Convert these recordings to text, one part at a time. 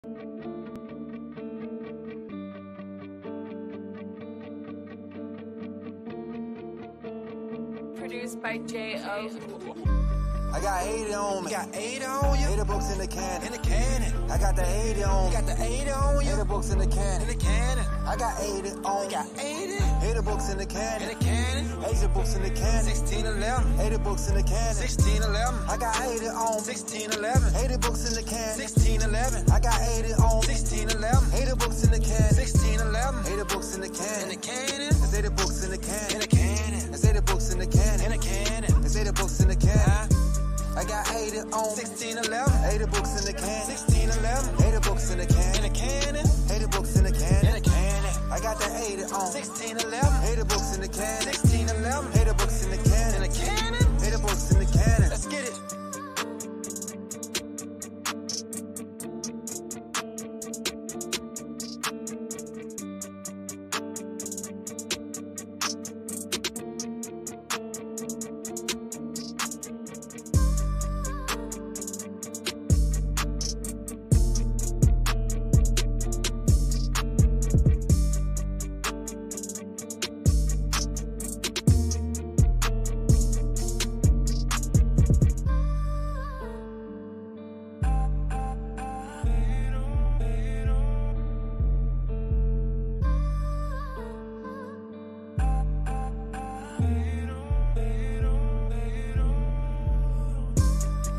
Produced by J.O. I got 80 on me. Got 80 on you. 80 books in the cannon. In the cannon. I got the 80 on me. Got the 80 on you. 80 books in the cannon. In the cannon. I got 80 on me. Got 80. 80 books in the cannon. In the cannon. 80 books in the cannon. 1611. 80 books in the cannon. 1611. I got 80 on 1611. 80 books in the cannon. 1611. I got 80 on 1611. 80 books in the cannon. 1611. 80 books in the cannon. In the cannon. There's 80 books in the cannon. In the cannon. There's 80 books in the cannon. In the cannon. There's 80 books in the cannon. I got 80 on 1611. 80 books in the can. 1611. 80 books in the can. In the cannon. 80 books in the can. In the cannon. I got the 80 on 1611. 80 books in the can. 1611. 80 books in the can. In the cannon. 80 books in the cannon. Let's get it.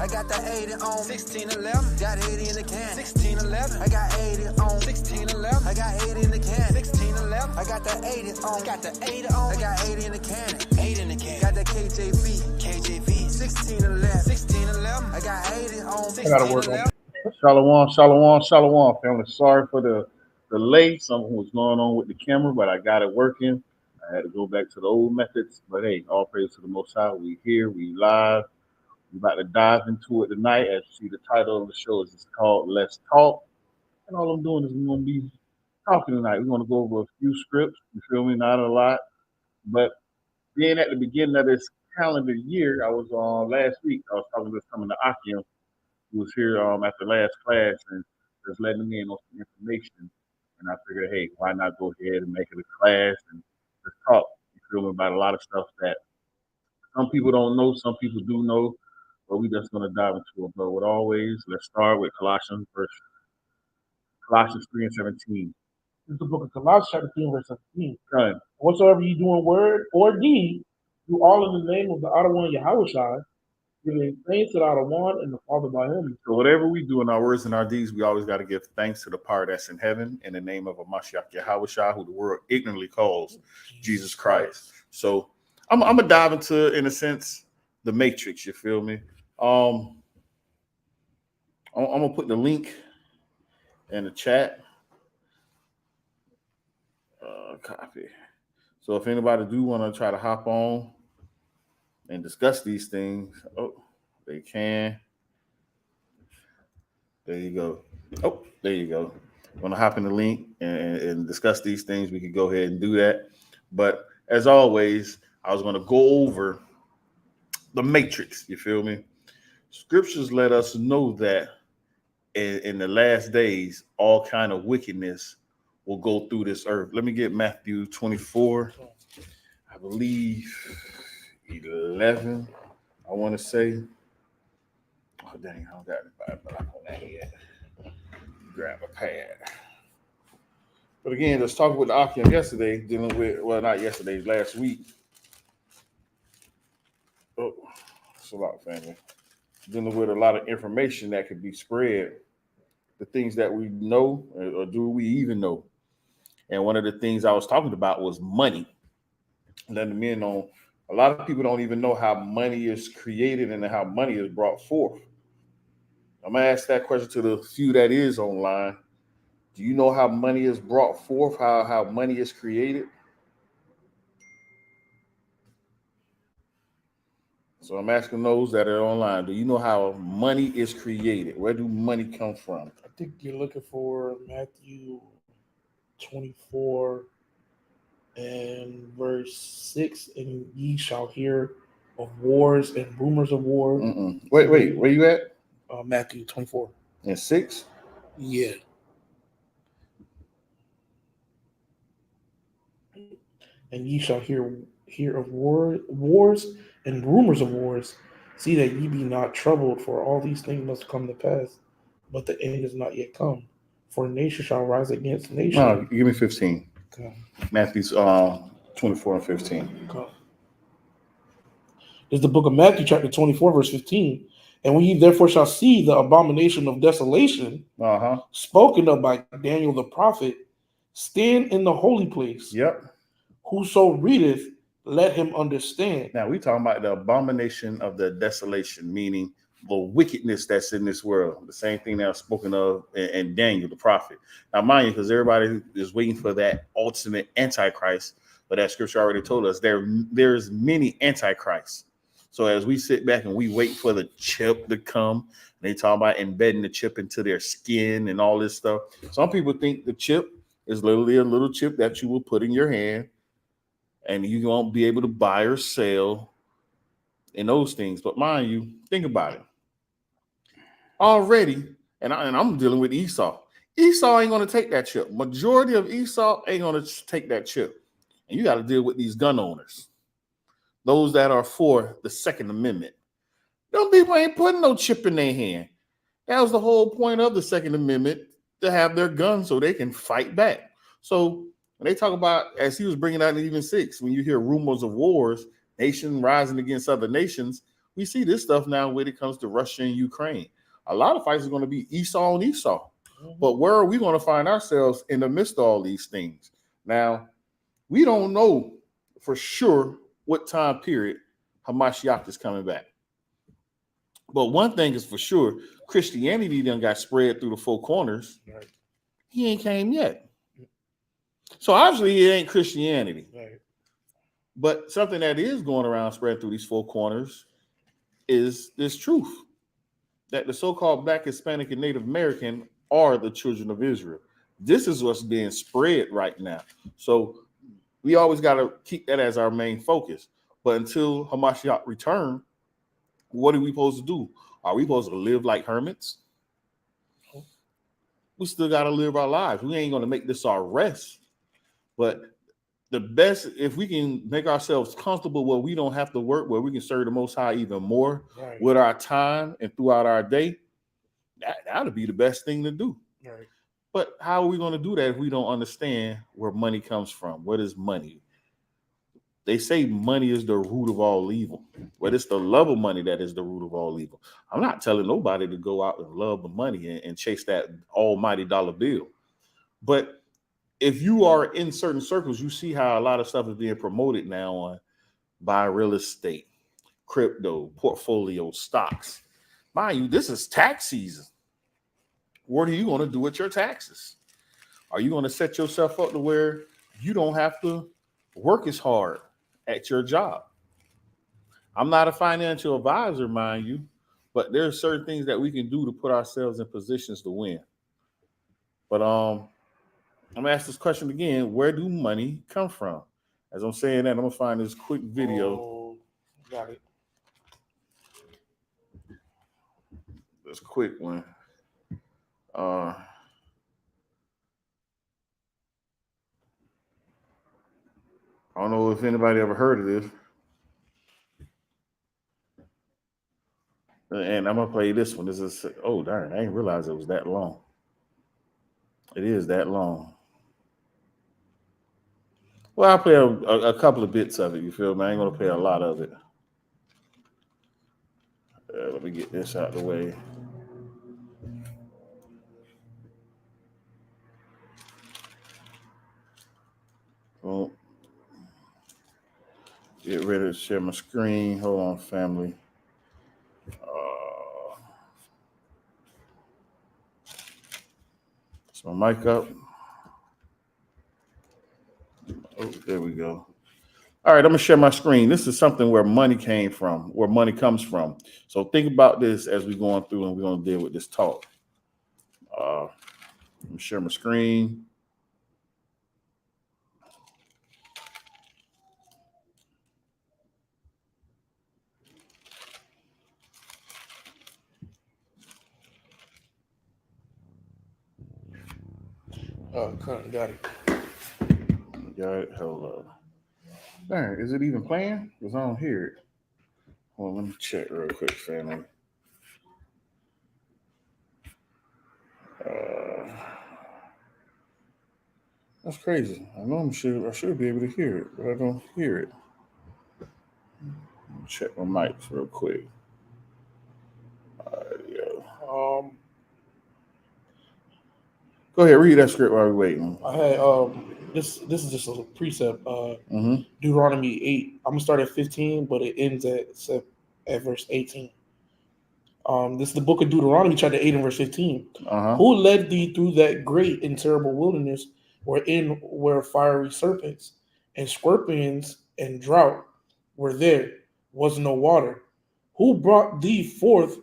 I got the 80 on 1611. Got 80 in the can. 1611. I got 80 on 1611. I got 80 in the can. 1611. I got the 80 on. Got the 80 on. I got 80 in the can. 80 in the can. Got the KJV. 1611. 1611. I got 80 on 1611. I gotta work on Shalom, family. Sorry for the delay. Something was going on with the camera, but I got it working. I had to go back to the old methods. But hey, all praise to the Most High. We here, we live. We're about to dive into it tonight. As you see, the title of the show is called Let's Talk. And all I'm doing is we're going to be talking tonight. We're going to go over a few scripts. You feel me? Not a lot. But being at the beginning of this calendar year, I was on last week. I was talking to some of the Akim who was here after last class and just letting me in on some information. And I figured, hey, why not go ahead and make it a class and just talk, you feel me, about a lot of stuff that some people don't know, some people do know. But we're just going to dive into it. But with always, let's start with Colossians 3 and 17. This is the book of Colossians, chapter 3, verse 17. Right. Whatsoever you do in word or deed, do all in the name of the Outer One, Yahushua, giving thanks to the Outer One and the Father by him. So whatever we do in our words and our deeds, we always got to give thanks to the power that's in heaven in the name of a Mashiach Yahushua, who the world ignorantly calls Jesus Christ. So I'm going to dive into, in a sense, the Matrix, you feel me? I'm gonna put the link in the chat. Copy. So if anybody do want to try to hop on and discuss these things, they can. There you go. Oh, there you go. Want to hop in the link and discuss these things? We could go ahead and do that. But as always, I was going to go over the Matrix. You feel me? Scriptures let us know that in the last days, all kind of wickedness will go through this earth. Let me get Matthew 24, I believe 11, I want to say. Oh, dang, I don't got it on that yet. Grab a pad. But again, let's talk with the Akim yesterday, dealing with, well, not yesterday, last week. Oh, it's a lot, family. Dealing with a lot of information that could be spread, the things that we know, or do we even know? And one of the things I was talking about was money. Letting me know a lot of people don't even know how money is created and how money is brought forth. I'm gonna ask that question to the few that is online. Do you know how money is brought forth? How money is created? So I'm asking those that are online, do you know how money is created? Where do money come from? I think you're looking for Matthew 24 and verse 6, and ye shall hear of wars and rumors of war. Wait, where you at? Matthew 24. And 6? Yeah. and ye shall hear of wars and rumors of wars. See that ye be not troubled, for all these things must come to pass, but the end is not yet come. For nation shall rise against nation. No, give me 15. Come, Matthew 24 and 15. come. It's the book of Matthew, chapter 24, verse 15. And when ye therefore shall see the abomination of desolation, spoken of by Daniel the prophet, stand in the holy place. Yep. Whoso readeth, let him understand. Now we talking about the abomination of the desolation, meaning the wickedness that's in this world. The same thing that was spoken of in Daniel the prophet. Now, mind you, because everybody is waiting for that ultimate antichrist, but that scripture already told us there's many antichrists. So as we sit back and we wait for the chip to come, they talk about embedding the chip into their skin and all this stuff. Some people think the chip is literally a little chip that you will put in your hand, and you won't be able to buy or sell and those things. But mind you, think about it. Already, and I'm dealing with Esau. Esau ain't going to take that chip. Majority of Esau ain't going to take that chip. And you got to deal with these gun owners. Those that are for the Second Amendment. Them people ain't putting no chip in their hand. That was the whole point of the Second Amendment, to have their guns so they can fight back. So when they talk about, as he was bringing out in even 6, when you hear rumors of wars, nation rising against other nations, we see this stuff now when it comes to Russia and Ukraine. A lot of fights are going to be Esau and Esau. But where are we going to find ourselves in the midst of all these things? Now, we don't know for sure what time period Hamashiach is coming back. But one thing is for sure, Christianity done got spread through the 4 corners. Right. He ain't came yet. So obviously it ain't Christianity. Right. But something that is going around spread through these 4 corners is this truth, that the so-called Black, Hispanic, and Native American are the children of Israel. This is what's being spread right now. So we always got to keep that as our main focus. But until Hamashiach return, what are we supposed to do? Are we supposed to live like hermits? We still got to live our lives. We ain't going to make this our rest. But the best, if we can make ourselves comfortable where we don't have to work, where we can serve the Most High even more with our time and throughout our day, that'll be the best thing to do. Right. But how are we going to do that if we don't understand where money comes from? What is money? They say money is the root of all evil. Well, it's the love of money that is the root of all evil. I'm not telling nobody to go out and love the money and chase that almighty dollar bill. But if you are in certain circles, you see how a lot of stuff is being promoted now on buy real estate, crypto, portfolio, stocks. Mind you, this is tax season. What are you going to do with your taxes? Are you going to set yourself up to where you don't have to work as hard at your job? I'm not a financial advisor, mind you, but there are certain things that we can do to put ourselves in positions to win. But I'm gonna ask this question again: where do money come from? As I'm saying that, I'm gonna find this quick video. Oh, got it. This quick one. I don't know if anybody ever heard of this. And I'm gonna play this one. This is, oh darn, I didn't realize it was that long. It is that long. Well, I'll play a couple of bits of it, you feel me? I ain't gonna play a lot of it. Let me get this out of the way. Oh, get ready to share my screen. Hold on, family. So mic up. Oh, there we go. All right, I'm gonna share my screen. This is something where money came from, where money comes from. So think about this as we're going through, and we're gonna deal with this talk. Let me share my screen. Got it. Got it. Hold up. Darn, is it even playing? Because I don't hear it. Well, let me check real quick, family. That's crazy. I know I should be able to hear it, but I don't hear it. Let me check my mics real quick. Yeah. Go ahead, read that script while we're waiting. I had this is just a precept. Mm-hmm. Deuteronomy 8. I'm gonna start at 15, but it ends at verse 18. This is the book of Deuteronomy, chapter 8 and verse 15. Uh-huh. Who led thee through that great and terrible wilderness, wherein were fiery serpents and scorpions and drought were there, was no water? Who brought thee forth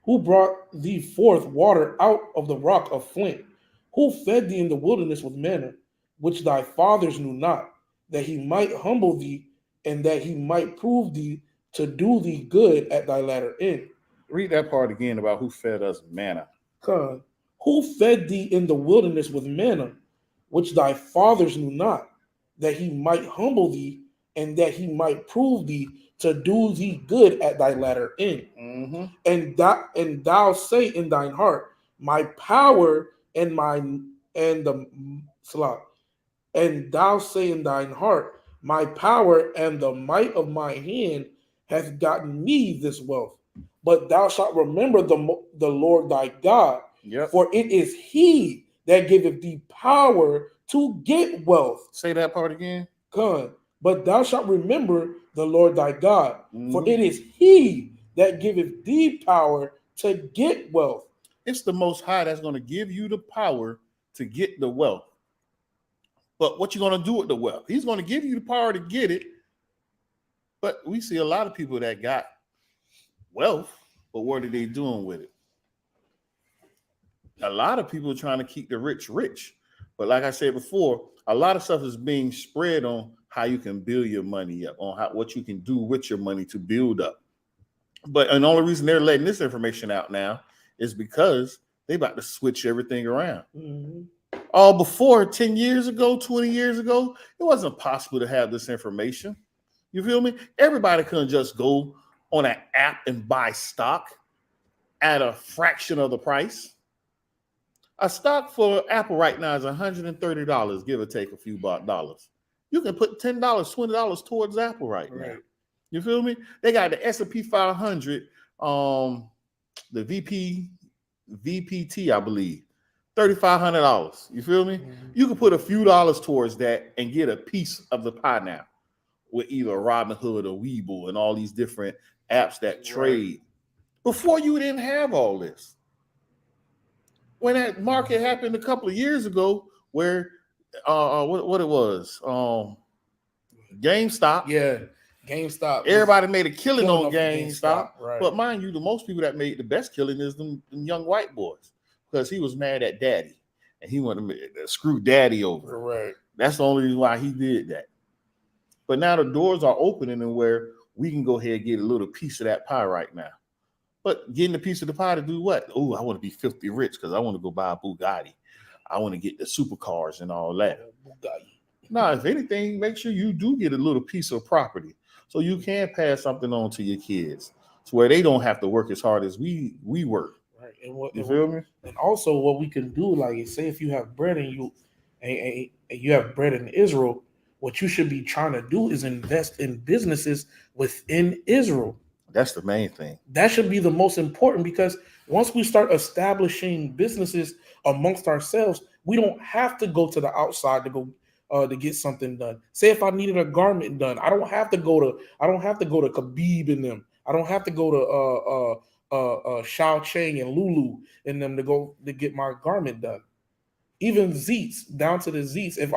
water out of the rock of flint? Who fed thee in the wilderness with manna, which thy fathers knew not, that he might humble thee, and that he might prove thee to do thee good at thy latter end? Read that part again about who fed us manna. God, who fed thee in the wilderness with manna, which thy fathers knew not, that he might humble thee, and that he might prove thee to do thee good at thy latter end? Mm-hmm. And thou say in thine heart, my power and thou say in thine heart, my power and the might of my hand hath gotten me this wealth. But thou shalt remember the Lord thy God, Yep. for it is he that giveth thee power to get wealth. Say that part again. God, but thou shalt remember the Lord thy God, for Mhm. it is he that giveth thee power to get wealth. It's the Most High that's going to give you the power to get the wealth. But what you going to do with the wealth? He's going to give you the power to get it. But we see a lot of people that got wealth, but what are they doing with it? A lot of people are trying to keep the rich rich. But like I said before, a lot of stuff is being spread on how you can build your money up, on what you can do with your money to build up. But the only reason they're letting this information out now is because they about to switch everything around. Mm-hmm. Before 10 years ago, 20 years ago, it wasn't possible to have this information. You feel me? Everybody couldn't just go on an app and buy stock at a fraction of the price. A stock for Apple right now is $130, give or take a few dollars. You can put $10, $20 towards Apple right now. You feel me? They got the S&P 500, the VPT, I believe, $3,500. You feel me? Mm-hmm. You can put a few dollars towards that and get a piece of the pie now with either Robinhood or Webull and all these different apps that trade. Before you didn't have all this. When that market happened a couple of years ago, where what it was, GameStop. Yeah, GameStop. Everybody made a killing on off GameStop. right. But mind you, the most people that made the best killing is them young white boys, because he was mad at Daddy and he wanted to screw Daddy over. Right. That's the only reason why he did that. But now the doors are opening and where we can go ahead and get a little piece of that pie right now. But getting a piece of the pie to do what? Oh, I want to be filthy rich because I want to go buy a Bugatti. I want to get the supercars and all that. Now, if anything, make sure you do get a little piece of property so you can pass something on to your kids, to where they don't have to work as hard as we work. Right. You feel me? And also, what we can do, like, say if you have bread and you have bread in Israel, what you should be trying to do is invest in businesses within Israel. That's the main thing. That should be the most important, because once we start establishing businesses amongst ourselves, we don't have to go to the outside to go to get something done. Say if I needed a garment done, I don't have to go to Khabib and them. I don't have to go to Shao Chang and Lulu and them to get my garment done. Even Zeets, down to the Zeets. If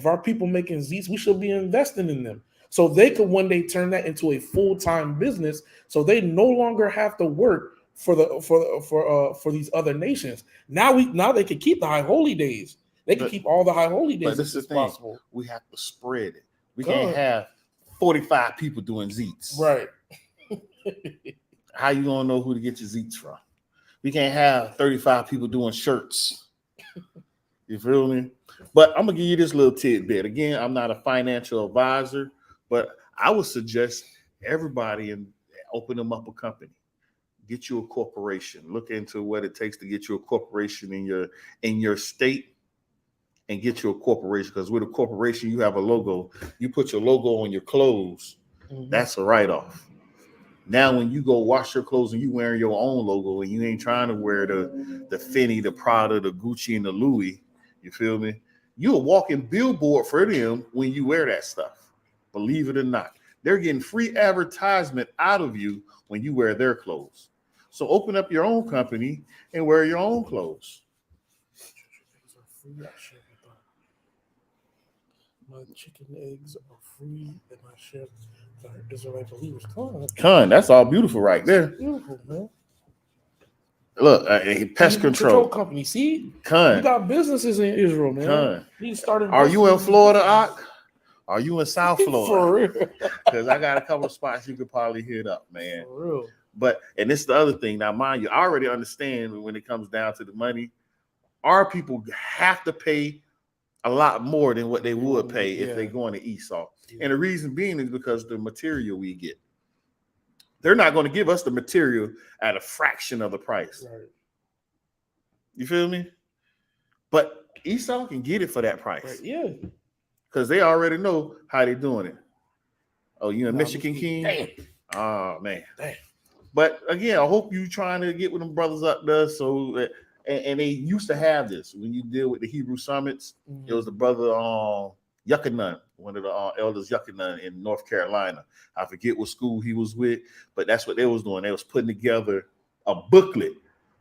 our people making Zeets, we should be investing in them, so they could one day turn that into a full-time business, so they no longer have to work for these other nations. Now they can keep the high holy days. They can keep all the high holy days. But this is the thing. Possible. We have to spread it. We can't have 45 people doing Zeets. Right. How you gonna know who to get your Zeets from? We can't have 35 people doing shirts. You feel me? But I'm gonna give you this little tidbit. Again, I'm not a financial advisor, But I would suggest everybody and open them up a company. Get you a corporation. Look into what it takes to get you a corporation in your state, and get you a corporation. Because with a corporation, you have a logo. You put your logo on your clothes. That's a write-off. Now, when you go wash your clothes and you wearing your own logo and you ain't trying to wear the Fendi, the Prada, the Gucci, and the Louis, you feel me? You're a walking billboard for them when you wear that stuff. Believe it or not. They're getting free advertisement out of you when you wear their clothes. So open up your own company and wear your own clothes. My chicken eggs are free and my chef are Israelite believers. Con, that's all beautiful right there. Beautiful, man. Look, pest control company. See, Con, you got businesses in Israel, man. Con. You started. Are you in Florida, Ak? Are you in South Florida? For real. Because I got a couple of spots you could probably hit up, man. For real. But, and this is the other thing. Now, mind you, I already understand when it comes down to the money, our people have to pay a lot more than what they would pay if they go into Esau. Yeah. And the reason being is because the material we get. They're not going to give us the material at a fraction of the price. Right. You feel me? But Esau can get it for that price. Right. Yeah. Because they already know how they're doing it. Oh, you in Michigan King? Damn. Oh, man. Damn. But again, I hope you trying to get with them brothers up there. So, and they used to have this when you deal with the Hebrew summits. Mm-hmm. It was the brother Yuckanun, one of the elders Yuckanun in North Carolina. I forget what school he was with, but that's what they was doing. They was putting together a booklet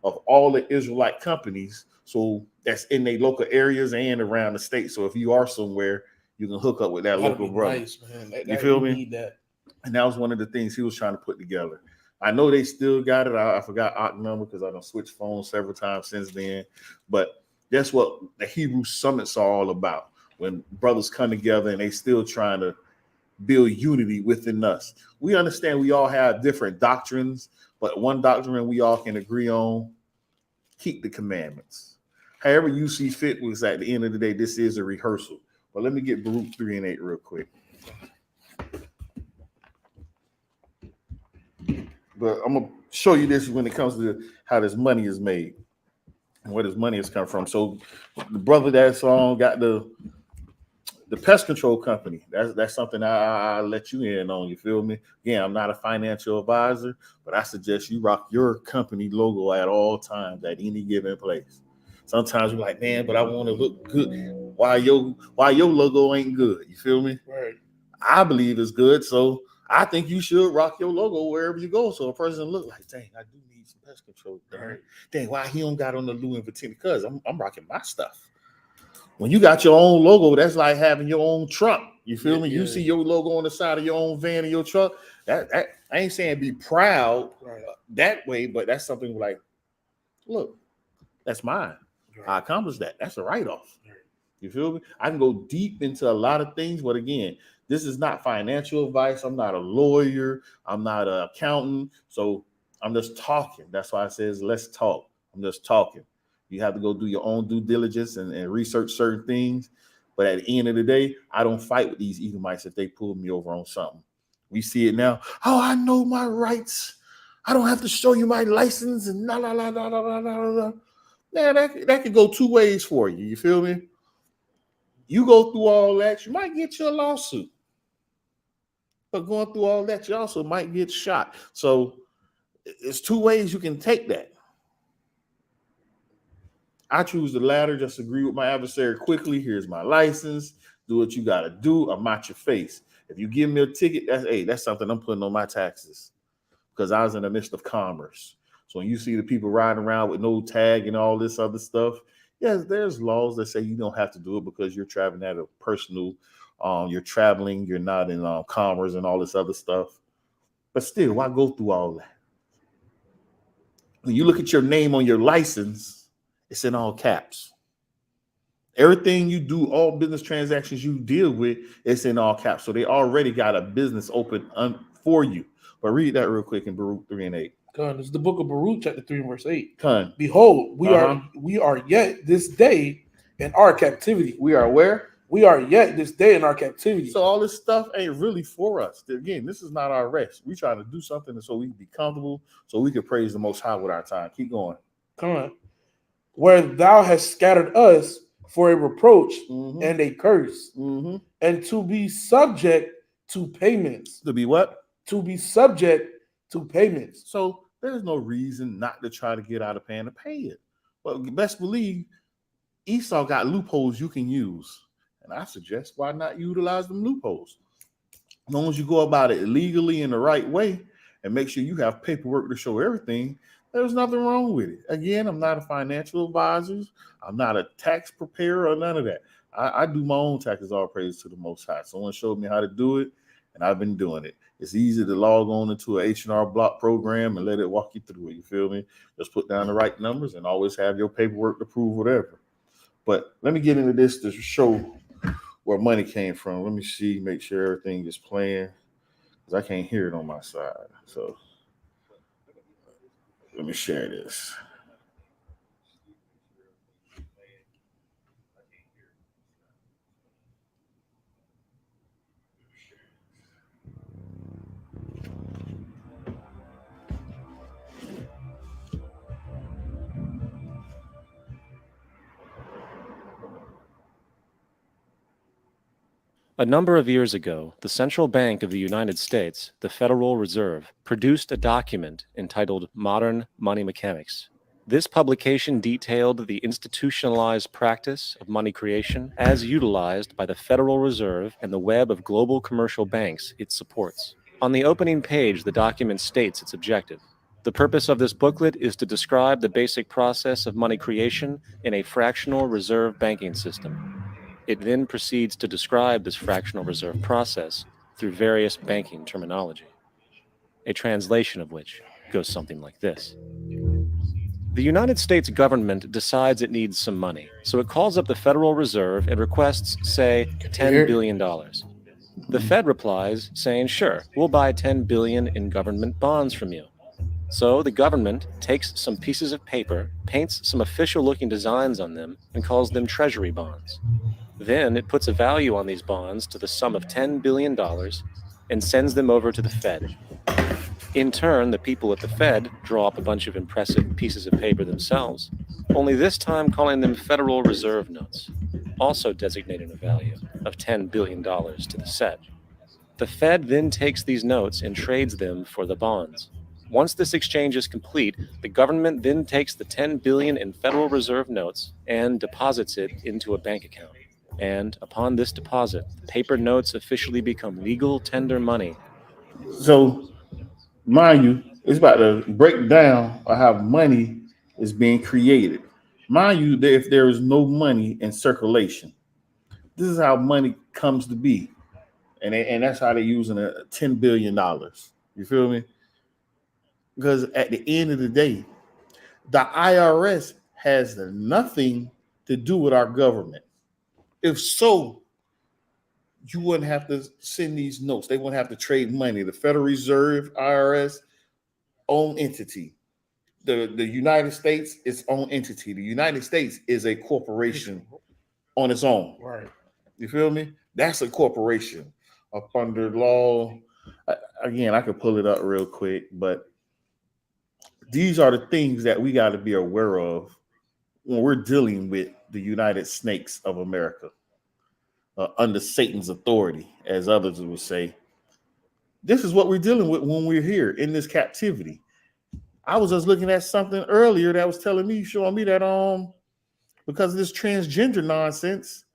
of all the Israelite companies. So that's in their local areas and around the state. So if you are somewhere, you can hook up with that local brother. Nice, man. You feel me? Need that. And that was one of the things he was trying to put together. I know they still got it. I forgot Ak number because I done switched phones several times since then. But that's what the Hebrew summits are all about. When brothers come together and they still trying to build unity within us. We understand we all have different doctrines, but one doctrine we all can agree on: keep the commandments. However you see fit, was at the end of the day, this is a rehearsal. But let me get Baruch 3 and 8 real quick. But I'm going to show you this when it comes to how this money is made and where this money has come from. So the brother that's got the pest control company. That's something I let you in on. You feel me? Again, I'm not a financial advisor, but I suggest you rock your company logo at all times at any given place. Sometimes you're like, man, but I want to look good. Why your logo ain't good? You feel me? Right. I believe it's good, so I think you should rock your logo wherever you go, so a person look like, dang, I do need some pest control. Right. Dang, why he don't got on the Louis Vuitton? Because I'm rocking my stuff. When you got your own logo, that's like having your own truck. You feel me? Yeah. You see your logo on the side of your own van and your truck. That I ain't saying be proud that way, but that's something like, look, that's mine. Right. I accomplished that. That's a write-off. Right. You feel me? I can go deep into a lot of things, but again, this is not financial advice. I'm not a lawyer. I'm not an accountant. So I'm just talking. That's why I says, let's talk. I'm just talking. You have to go do your own due diligence and research certain things. But at the end of the day, I don't fight with these Edomites if they pull me over on something. We see it now. Oh, I know my rights. I don't have to show you my license and la la la la la la la. Man, that could go two ways for you. You feel me? You go through all that, you might get you a lawsuit. But going through all that, you also might get shot. So it's two ways you can take that. I choose the latter. Just agree with my adversary quickly. Here's my license. Do what you got to do. I'm out your face. If you give me a ticket, that's something I'm putting on my taxes because I was in the midst of commerce. So when you see the people riding around with no tag and all this other stuff, yes, there's laws that say you don't have to do it because you're traveling at a personal, you're traveling, you're not in commerce and all this other stuff. But still, why go through all that? When you look at your name on your license, it's in all caps. Everything you do, all business transactions you deal with, it's in all caps. So they already got a business open for you. But read that real quick in Baruch 3 and 8. It's the book of Baruch, chapter 3 and verse 8. Con. Behold, we are yet this day in our captivity. We are where? We are yet this day in our captivity. So all this stuff ain't really for us. Again, this is not our rest. We trying to do something so we can be comfortable, so we can praise the Most High with our time. Keep going. Come on. Where thou hast scattered us for a reproach and a curse, and to be subject to payments. To be what? To be subject to payments. So there's no reason not to try to get out of paying to pay it. But best believe Esau got loopholes you can use. And I suggest why not utilize them loopholes? As long as you go about it legally in the right way and make sure you have paperwork to show everything, there's nothing wrong with it. Again, I'm not a financial advisor. I'm not a tax preparer or none of that. I do my own taxes, all praise to the Most High. Someone showed me how to do it, and I've been doing it. It's easy to log on into an H&R Block program and let it walk you through it. You feel me? Just put down the right numbers and always have your paperwork to prove whatever. But let me get into this to show where money came from. Let me see, make sure everything is playing, because I can't hear it on my side. So let me share this. A number of years ago, the Central Bank of the United States, the Federal Reserve, produced a document entitled Modern Money Mechanics. This publication detailed the institutionalized practice of money creation as utilized by the Federal Reserve and the web of global commercial banks it supports. On the opening page, the document states its objective. The purpose of this booklet is to describe the basic process of money creation in a fractional reserve banking system. It then proceeds to describe this fractional reserve process through various banking terminology, a translation of which goes something like this. The United States government decides it needs some money, so it calls up the Federal Reserve and requests, say, $10 billion. The Fed replies, saying, sure, we'll buy $10 billion in government bonds from you. So the government takes some pieces of paper, paints some official-looking designs on them, and calls them treasury bonds. Then it puts a value on these bonds to the sum of $10 billion and sends them over to the Fed. In turn, the people at the Fed draw up a bunch of impressive pieces of paper themselves, only this time calling them Federal Reserve notes, also designating a value of $10 billion to the Fed. The Fed then takes these notes and trades them for the bonds. Once this exchange is complete, the government then takes the $10 billion in Federal Reserve notes and deposits it into a bank account. And upon this deposit, paper notes officially become legal tender money. So, mind you, it's about to break down how money is being created. Mind you, that if there is no money in circulation, this is how money comes to be. And that's how they're using $10 billion. You feel me? Because at the end of the day, the IRS has nothing to do with our government. If so, you wouldn't have to send these notes. They wouldn't have to trade money. The Federal Reserve, IRS, own entity. The United States, its own entity. The United States is a corporation on its own. Right. You feel me? That's a corporation up under law. Again, I could pull it up real quick, but these are the things that we got to be aware of when we're dealing with the United Snakes of America, under Satan's authority, as others would say. This is what we're dealing with when we're here in this captivity. I was just looking at something earlier that was showing me that because of this transgender nonsense,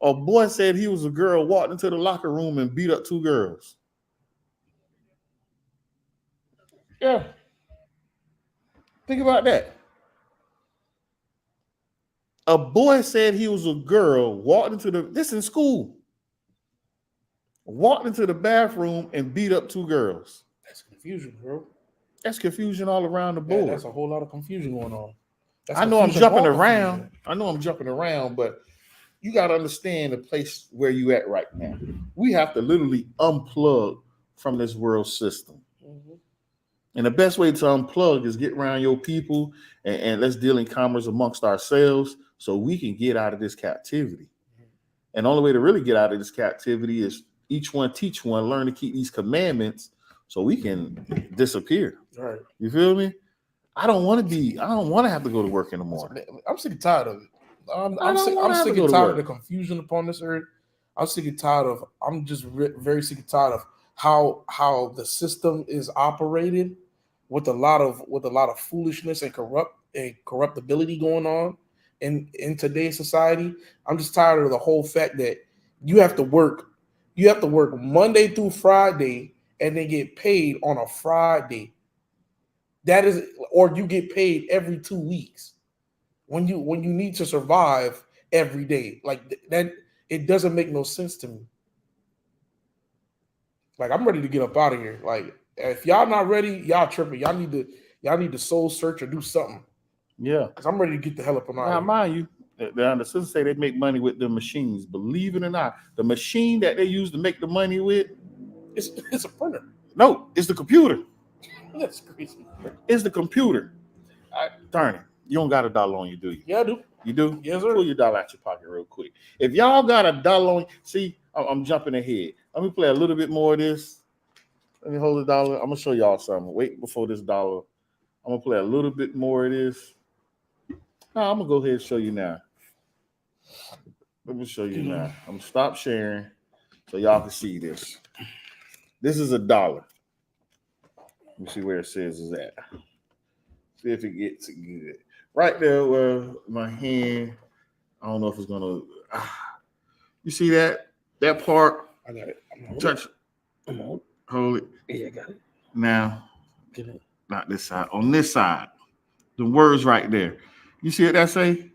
a boy said he was a girl, walked into the locker room and beat up two girls. Yeah. Think about that. A boy said he was a girl, walked into this in school, walked into the bathroom and beat up two girls. That's confusion, bro. That's confusion all around the board. Yeah, that's a whole lot of confusion going on. I know I'm jumping around, but you got to understand the place where you at right now. We have to literally unplug from this world system. Mm-hmm. And the best way to unplug is get around your people and let's deal in commerce amongst ourselves so we can get out of this captivity. And the only way to really get out of this captivity is each one teach one, learn to keep these commandments so we can disappear. Right. You feel me? I don't want to have to go to work in the morning. I'm sick and tired of it. I'm sick and tired of the confusion upon this earth. I'm sick and tired of. I'm just very sick and tired of how the system is operated with a lot of foolishness and corruptibility going on in today's society. I'm just tired of the whole fact that you have to work Monday through Friday and then get paid on a Friday. That is, or you get paid every 2 weeks when you need to survive every day. Like that, it doesn't make no sense to me. Like, I'm ready to get up out of here. Like, if y'all not ready, y'all tripping. Y'all need to soul search or do something. Yeah, because I'm ready to get the hell up and out. Now, mind you, the sisters say they make money with the machines. Believe it or not, the machine that they use to make the money with, it's a printer. No, it's the computer. That's crazy. It's the computer. Darn it. You don't got $1 on you, do you? Yeah, I do. You do? Yes, sir. Pull your dollar out your pocket real quick. If y'all got $1 on you, see, I'm jumping ahead. Let me play a little bit more of this. Let me hold $1. I'm going to show y'all something. Wait before this dollar. I'm going to play a little bit more of this. No, I'm going to go ahead and show you now. Let me show you now. I'm going to stop sharing so y'all can see this. This is $1. Let me see where it says is at. See if it gets good. Right there where my hand, I don't know if it's gonna. You see that part? I got it. Touch. Hold it. Yeah, I got it. Now, Get it. not this side. On this side, the words right there. You see what that say?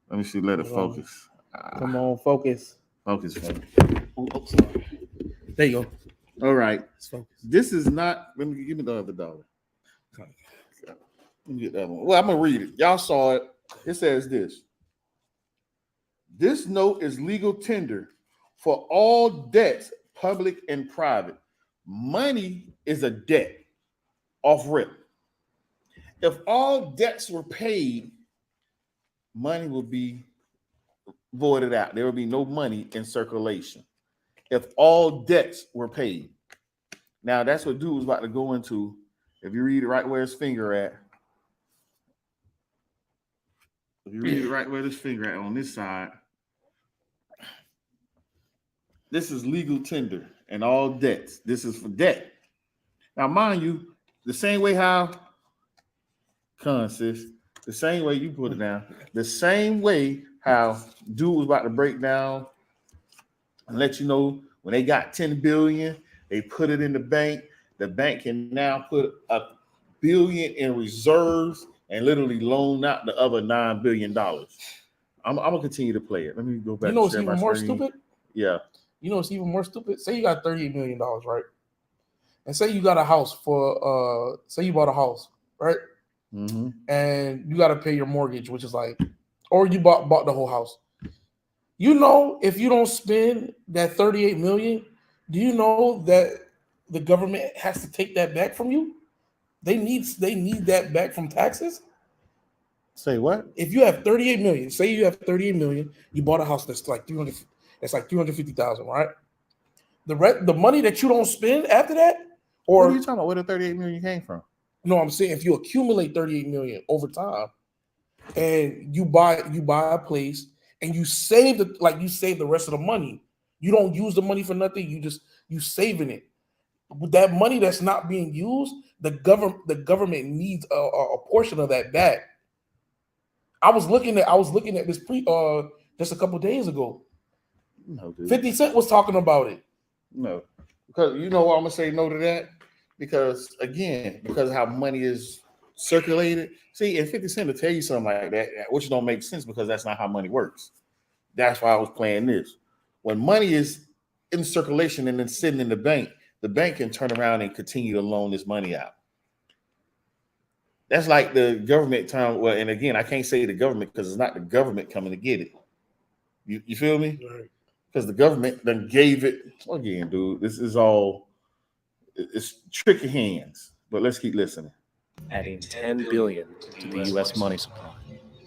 Let me see. Let it focus. Come on, focus. Focus. Oh, sorry. There you go. All right. It's focused. This is not. Let me give me the other $1. Let me get that one. Well, I'm gonna read it. Y'all saw it. It says this. This note is legal tender for all debts, public and private. Money is a debt off rip. If all debts were paid, money would be voided out. There would be no money in circulation. If all debts were paid. Now, that's what dude was about to go into. If you read it right where his finger at. If you read it right where this finger at on this side. This is legal tender and all debts. This is for debt. Now, mind you, the same way how, the same way you put it down, the same way how dude was about to break down and let you know when they got 10 billion, they put it in the bank. The bank can now put $1 billion in reserves and literally loan out the other $9 billion. I'm gonna continue to play it. Let me go back. You know what's even more stupid? Yeah. You know what's even more stupid? Say you got $38 million, right? And say you got a house for say you bought a house, right? Mm-hmm. And you got to pay your mortgage, which is like, or you bought the whole house. You know, if you don't spend that $38 million, do you know that the government has to take that back from you? They need that back from taxes. Say what? If you have 38 million, say you have 38 million, you bought a house that's like 300, that's like 350,000, right? The money that you don't spend after that, or what are you talking about? Where the 38 million came from? No, I'm saying if you accumulate 38 million over time, and you buy a place and you save the rest of the money. You don't use the money for nothing. You saving it. With that money that's not being used, the government needs a portion of that back. I was looking at this just a couple of days ago. No, dude. 50 Cent was talking about it. No, because you know why I'm gonna say no to that? Because again, because of how money is circulated. See, and 50 Cent to tell you something like that, which don't make sense because that's not how money works. That's why I was playing this. When money is in circulation and then sitting in the bank can turn around and continue to loan this money out. That's like the government time. Well, and again, I can't say the government because it's not the government coming to get it. You feel me? Right. Because the government then gave it again, dude. This is all it's tricky hands. But let's keep listening. Adding 10 billion to the U.S. money supply.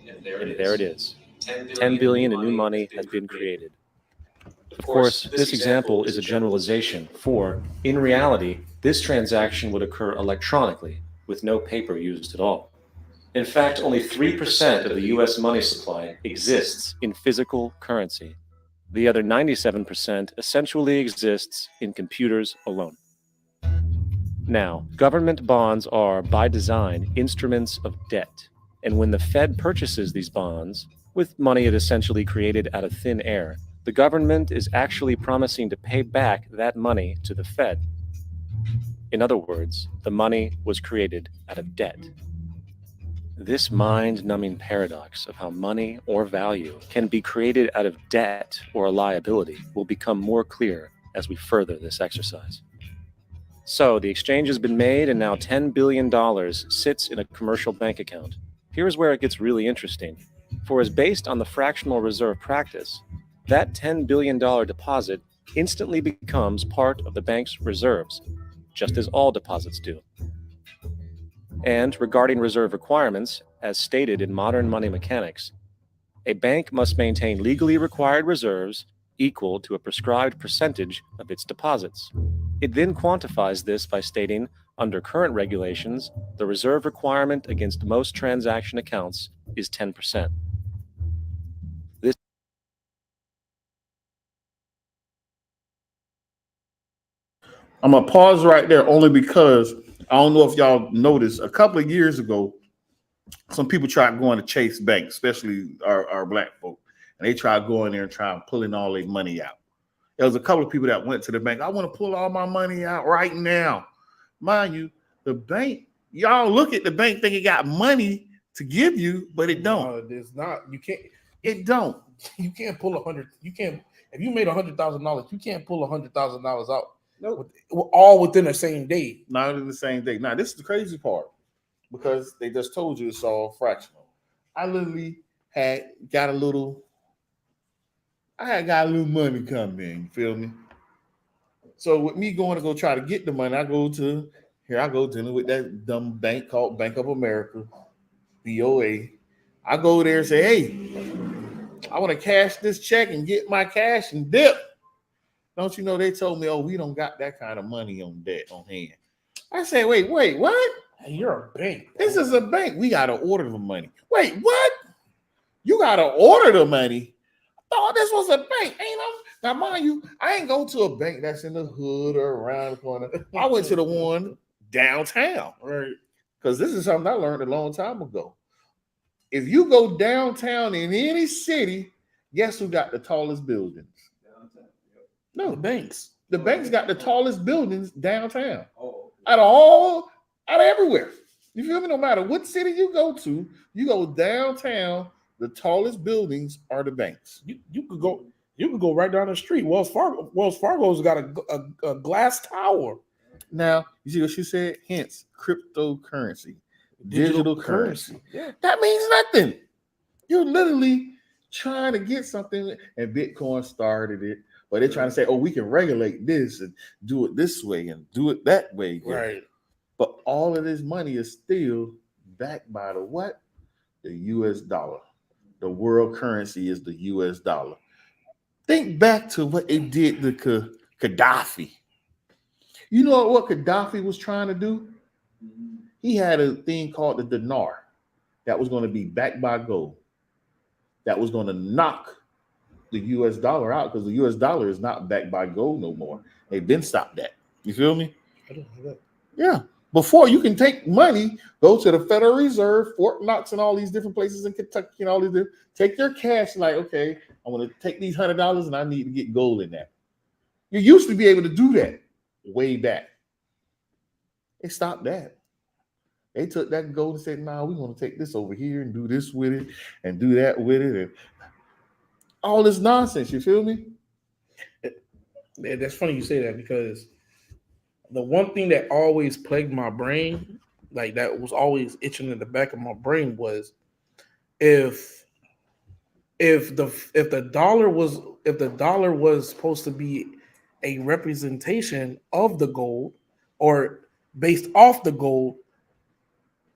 And there it is. 10 billion in new money has been created. Of course, this example is a generalization, for, in reality, this transaction would occur electronically, with no paper used at all. In fact, only 3% of the US money supply exists in physical currency. The other 97% essentially exists in computers alone. Now, government bonds are, by design, instruments of debt. And when the Fed purchases these bonds, with money it essentially created out of thin air, the government is actually promising to pay back that money to the Fed. In other words, the money was created out of debt. This mind-numbing paradox of how money or value can be created out of debt or a liability will become more clear as we further this exercise. So, the exchange has been made and now $10 billion sits in a commercial bank account. Here's where it gets really interesting. For as based on the fractional reserve practice, that $10 billion deposit instantly becomes part of the bank's reserves, just as all deposits do. And regarding reserve requirements, as stated in modern money mechanics, a bank must maintain legally required reserves equal to a prescribed percentage of its deposits. It then quantifies this by stating, under current regulations, the reserve requirement against most transaction accounts is 10%. I'm going to pause right there only because I don't know if y'all noticed a couple of years ago, some people tried going to Chase Bank, especially our black folk, and they tried going there and trying pulling all their money out. There was a couple of people that went to the bank. I want to pull all my money out right now. Mind you, the bank, y'all look at the bank, think it got money to give you, but it don't. No, it's not. You can't. It don't. You can't pull 100. You can't. If you made $100,000, you can't pull $100,000 out. Nope. All within the same day. Not in the same day. Now, this is the crazy part because they just told you it's all fractional. I literally got a little money coming in. You feel me? So with me going to go try to get the money, I go dealing with that dumb bank called Bank of America, BOA. I go there and say, hey, I want to cash this check and get my cash and dip. Don't you know they told me, oh, we don't got that kind of money on hand. I said, wait, what? Hey, you're a bank. This is a bank. We got to order the money. Wait, what? You got to order the money? I thought this was a bank. Now, mind you, I ain't go to a bank that's in the hood or around the corner. I went to the one downtown. Right. Because this is something I learned a long time ago. If you go downtown in any city, guess who got the tallest buildings? No, The banks. The banks got the tallest buildings downtown. Out of everywhere. You feel me? No matter what city you go to, you go downtown, the tallest buildings are the banks. You could go right down the street. Wells Fargo's got a glass tower. Now, you see what she said? Hence, cryptocurrency. Digital currency. Yeah. That means nothing. You're literally trying to get something, and Bitcoin started it. But they're trying to say, oh, we can regulate this and do it this way and do it that way. Right. But all of this money is still backed by the what? The US dollar. The world currency is the US dollar. Think back to what they did to Gaddafi. You know what Gaddafi was trying to do? He had a thing called the dinar that was going to be backed by gold. That was going to knock the US dollar out because the US dollar is not backed by gold no more. They've been stopped that. You feel me? I don't know that. Yeah. Before you can take money, go to the Federal Reserve, Fort Knox, and all these different places in Kentucky and all these take your cash, like, okay, I want to take these $100 and I need to get gold in that. You used to be able to do that way back. They stopped that. They took that gold and said, nah, we want to take this over here and do this with it and do that with it. And all this nonsense, you feel me? That's funny you say that because the one thing that always plagued my brain, like that was always itching in the back of my brain, was if the dollar was supposed to be a representation of the gold or based off the gold,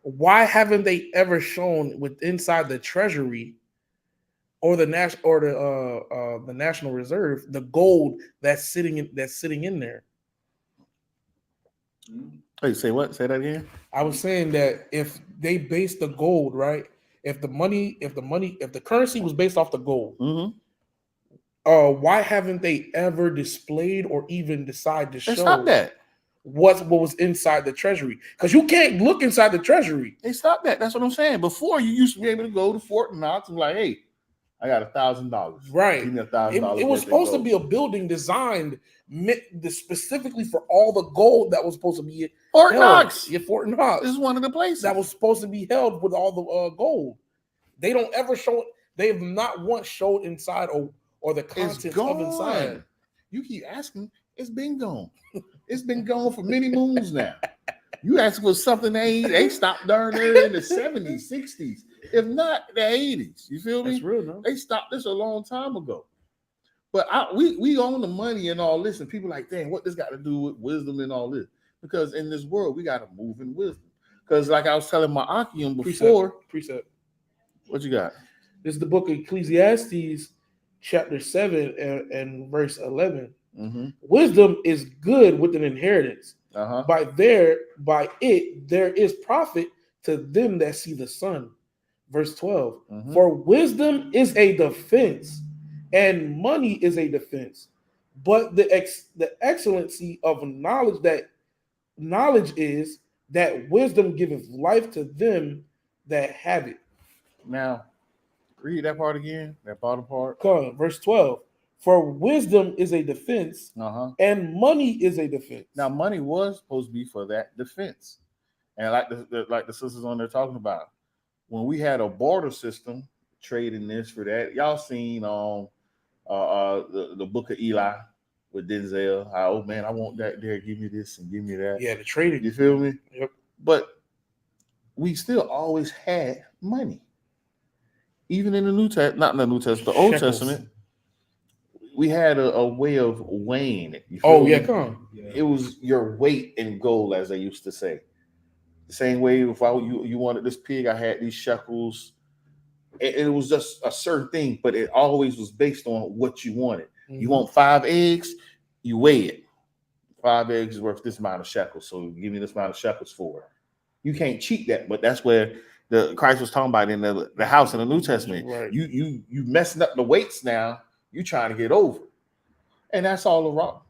why haven't they ever shown inside the treasury or the National Reserve, the gold that's sitting in there. Hey, say what? Say that again. I was saying that if they base the gold, right? If the currency was based off the gold, Mm-hmm. why haven't they ever displayed or even decided to They show stopped that. what was inside the treasury? Because you can't look inside the treasury. They stopped that. That's what I'm saying. Before, you used to be able to go to Fort Knox and be like, hey, I got $1,000. Right. Give me $1,000. It was supposed to be a building designed specifically for all the gold that was supposed to be Fort held. Knox. Yeah, Fort Knox. This is one of the places that was supposed to be held with all the gold. They don't ever show it. They have not once showed inside or the contents of inside. You keep asking, it's been gone. It's been gone for many moons now. You ask for something they stopped during there in the 70s, 60s, if not the 80s. You feel me? That's real, no? They stopped this a long time ago. But we own the money and all this, and people like, dang, what this got to do with wisdom and all this? Because in this world, we got to move in wisdom. Because like I was telling my Akium before, precept. What you got? This is the book of Ecclesiastes, chapter 7 and verse 11. Mm-hmm. Wisdom is good with an inheritance. Uh-huh. By it there is profit to them that see the sun. Verse 12. Mm-hmm. For wisdom is a defense, and money is a defense. But the excellency of knowledge is that wisdom giveth life to them that have it. Now, read that part again, that bottom part. Come on, verse 12. For wisdom is a defense, and money is a defense. Now, money was supposed to be for that defense. And like the sisters on there talking about, when we had a barter system, trading this for that, y'all seen on the Book of Eli with Denzel, how, oh man, I want that there, give me this and give me that. Yeah, the trading. You feel me? Yep. But we still always had money. Even in the New Testament, not in the New Testament, the Old Testament, we had a way of weighing it. Come on. It was your weight in gold, as they used to say. The same way, if you wanted this pig, I had these shekels. It was just a certain thing, but it always was based on what you wanted. Mm-hmm. You want 5 eggs, you weigh it. 5 eggs is worth this amount of shekels, so give me this amount of shekels for it. You can't cheat that, but that's where the Christ was talking about in the house in the New Testament. Right. You messing up the weights now. You trying to get over, and that's all wrong.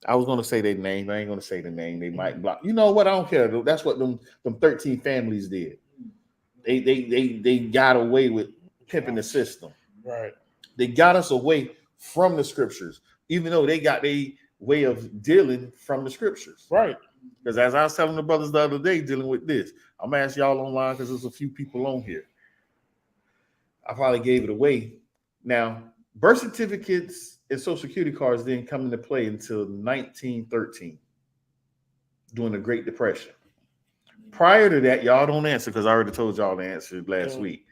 I was going to say their name. I ain't going to say the name. They might block. You know what? I don't care. That's what them 13 families did. They got away with pimping the system. Right. They got us away from the scriptures, even though they got a way of dealing from the scriptures. Right. Because as I was telling the brothers the other day, dealing with this, I'm gonna ask y'all online because there's a few people on here. I probably gave it away. Now, birth certificates and social security cards didn't come into play until 1913, during the Great Depression. Prior to that, y'all don't answer because I already told y'all the answer last week.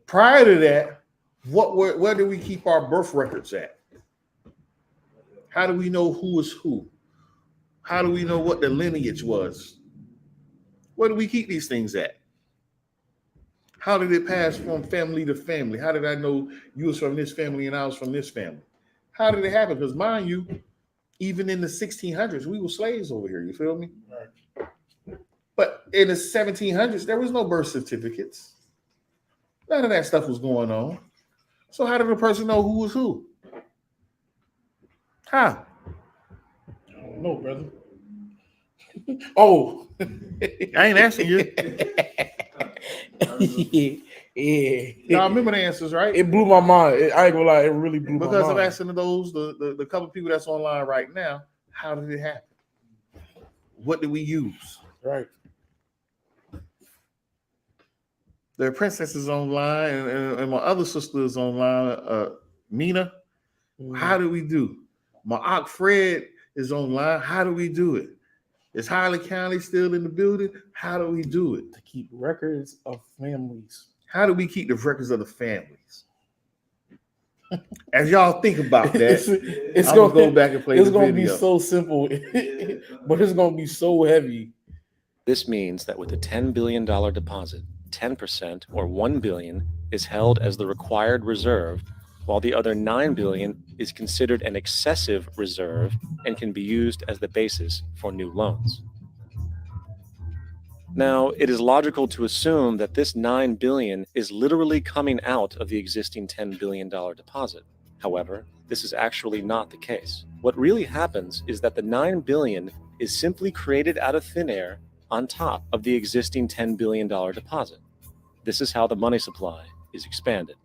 Prior to that, where do we keep our birth records at? How do we know who is who? How do we know what the lineage was? Where do we keep these things at? How did it pass from family to family? How did I know you was from this family and I was from this family? How did it happen? Because mind you, even in the 1600s, we were slaves over here. You feel me? Right. But in the 1700s, there was no birth certificates. None of that stuff was going on. So how did a person know who was who? How? I don't know, brother. Oh, I ain't asking you. yeah. Y'all remember the answers, right? It blew my mind. I ain't gonna lie, it really blew my mind. Because I'm asking those, the couple of people that's online right now, how did it happen? What did we use? Right. There are princesses online and my other sister is online, Mina. How do we do? My Aunt Fred is online. How do we do it? Is Harley County still in the building? How do we do it? To keep records of families. How do we keep the records of the families? As y'all think about that, I'm gonna go back and play the video. It's gonna be so simple, but it's gonna be so heavy. This means that with a $10 billion deposit, 10% or $1 billion is held as the required reserve, while the other $9 billion is considered an excessive reserve and can be used as the basis for new loans. Now, it is logical to assume that this $9 billion is literally coming out of the existing $10 billion deposit. However, this is actually not the case. What really happens is that the $9 billion is simply created out of thin air on top of the existing $10 billion deposit. This is how the money supply is expanded.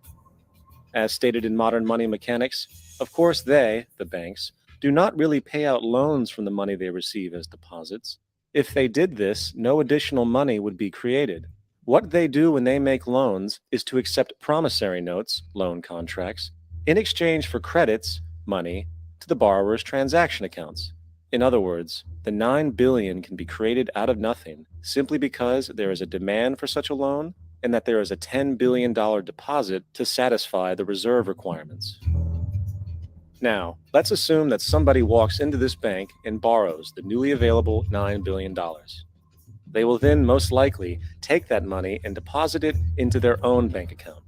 As stated in Modern Money Mechanics, of course they, the banks, do not really pay out loans from the money they receive as deposits. If they did this, no additional money would be created. What they do when they make loans is to accept promissory notes, loan contracts, in exchange for credits, money, to the borrower's transaction accounts. In other words, the $9 billion can be created out of nothing simply because there is a demand for such a loan and that there is a $10 billion deposit to satisfy the reserve requirements. Now, let's assume that somebody walks into this bank and borrows the newly available $9 billion. They will then most likely take that money and deposit it into their own bank account.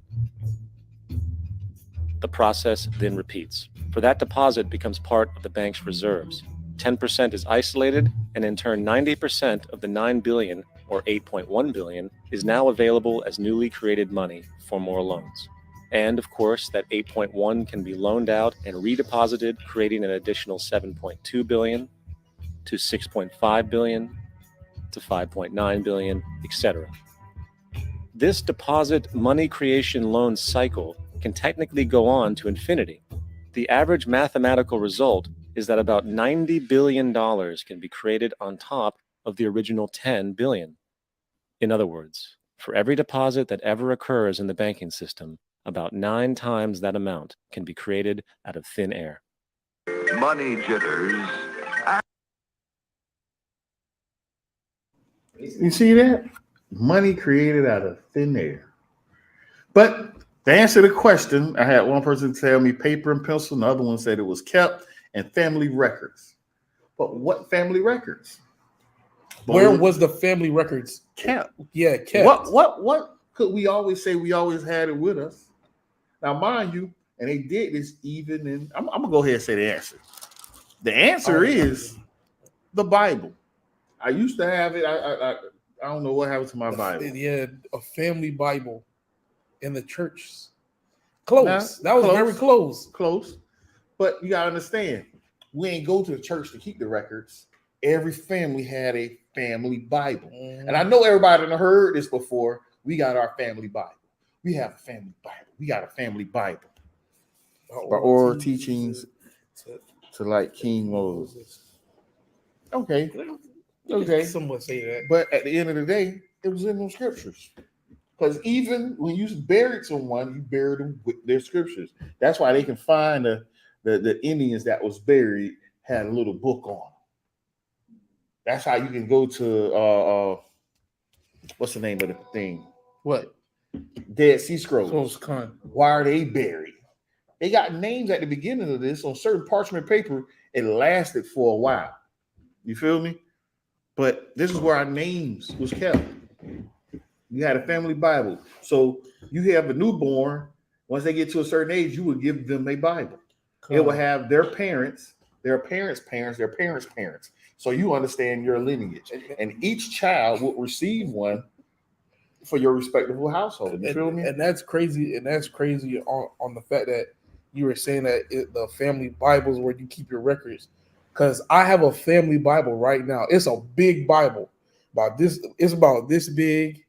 The process then repeats, for that deposit becomes part of the bank's reserves. 10% is isolated, and in turn 90% of the $9 billion, or $8.1 billion, is now available as newly created money for more loans. And of course, that 8.1 can be loaned out and redeposited, creating an additional 7.2 billion to 6.5 billion to 5.9 billion, etc. This deposit money creation loan cycle can technically go on to infinity. The average mathematical result is that about $90 billion can be created on top of the original 10 billion. In other words, for every deposit that ever occurs in the banking system, about 9 times that amount can be created out of thin air. Money jitters. You see that? Money created out of thin air. But to answer the question, I had one person tell me paper and pencil, another one said it was kept and family records. But what family records? Where was the family records kept? Yeah, kept. What could we always say we always had it with us? Now, mind you, and they did this even in, I'm gonna go ahead and say the answer. The answer is the Bible. I used to have it. I don't know what happened to my Bible. Yeah, a family Bible in the church. Close. Now, that was very close. Close. But you gotta understand, we ain't go to the church to keep the records. Every family had a family Bible. And I know everybody done heard this before. We got our family Bible. We have a family Bible. We got a family Bible. Our oral teachings to like King Moses. Okay. Some would say that. But at the end of the day, it was in those scriptures. Because even when you buried someone, you buried them with their scriptures. That's why they can find the Indians that was buried had a little book on them. That's how you can go to what's the name of the thing? What? Dead Sea Scrolls. Why are they buried? They got names at the beginning of this on certain parchment paper. It lasted for a while. You feel me? But this is where our names was kept. You had a family Bible. So you have a newborn. Once they get to a certain age, you would give them a Bible. It will have their parents, their parents' parents, their parents' parents. So you understand your lineage. And each child will receive one for your respectable household. You feel me? And that's crazy. And that's crazy on the fact that you were saying that the family Bible is where you keep your records. Because I have a family Bible right now. It's a big Bible. It's about this big,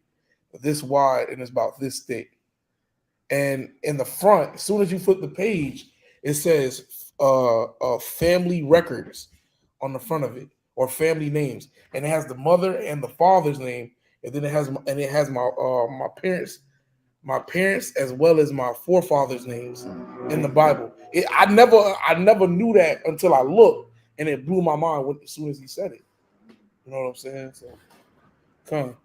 this wide, and it's about this thick. And in the front, as soon as you flip the page, it says family records on the front of it, or family names. And it has the mother and the father's name. And then it has my parents as well as my forefathers' names in the Bible. I never knew that until I looked, and it blew my mind as soon as he said it. You know what I'm saying? So, come.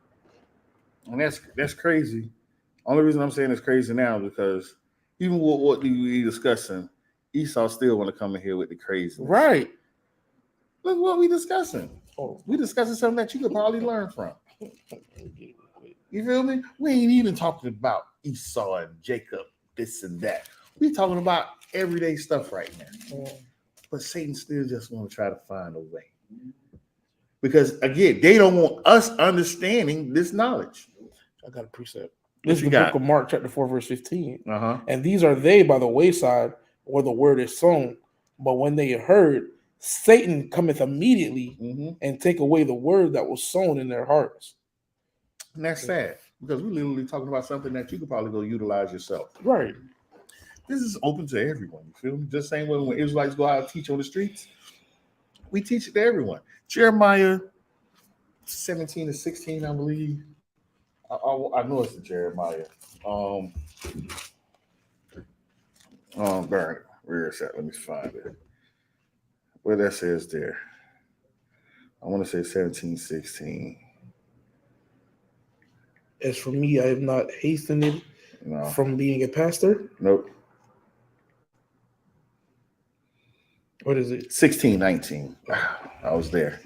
And that's crazy. Only reason I'm saying it's crazy now is because even with what we discussing, Esau still want to come in here with the crazy. Right. Look what we discussing. We discussing something that you could probably learn from. You feel me? We ain't even talking about Esau and Jacob, this and that. We're talking about everyday stuff right now. But Satan still just want to try to find a way. Because again, they don't want us understanding this knowledge. I got a precept. What This is you the got? book of Mark, chapter 4, verse 15. Uh-huh. And these are they by the wayside where the word is sown. But when they heard, Satan cometh immediately and take away the word that was sown in their hearts. And that's sad because we're literally talking about something that you could probably go utilize yourself. Right. This is open to everyone. You feel me? Just same way when Israelites go out and teach on the streets, we teach it to everyone. Jeremiah 17 to 16, I believe. I know it's the Jeremiah. Burn. Where is that? Let me find it. Where that says there. I want to say 17, 16. As for me, I have not hastened it No. from being a pastor. Nope. What is it? 16, 19. I was there.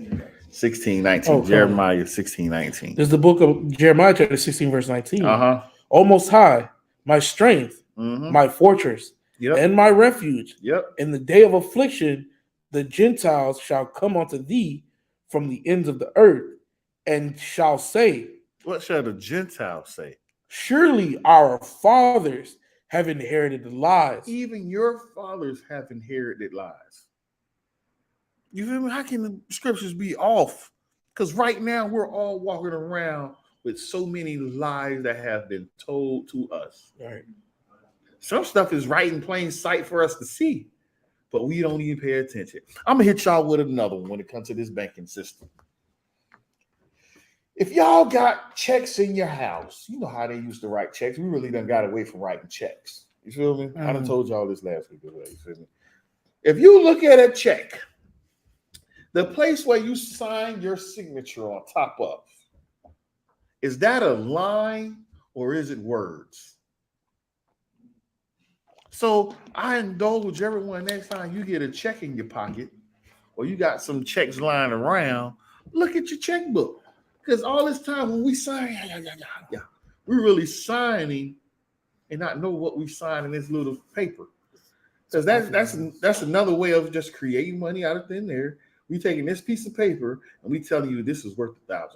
16, 19. Oh, Jeremiah 16, 19. There's the book of Jeremiah, chapter 16, verse 19. Uh-huh. O Most High, my strength, Mm-hmm. my fortress, Yep. and my refuge. Yep. In the day of affliction, the Gentiles shall come unto thee from the ends of the earth, and shall say, What shall the Gentiles say? surely our fathers have inherited the lies. Even your fathers have inherited lies. You feel me? How can the scriptures be off? Because right now we're all walking around with so many lies that have been told to us. Right. Some stuff is right in plain sight for us to see, but we don't even pay attention. I'm gonna hit y'all with another one when it comes to this banking system. If y'all got checks in your house, you know how they used to write checks. We really done got away from writing checks. You feel me? I done told y'all this last week. You feel me? If you look at a check, the place where you sign your signature on top of, is that a line or is it words? So I indulge everyone next time you get a check in your pocket or you got some checks lying around, look at your checkbook. Because all this time when we sign, we're really signing and not know what we sign in this little paper. Because that's another way of just creating money out of thin air. We taking this piece of paper and we telling you this is worth $1,000.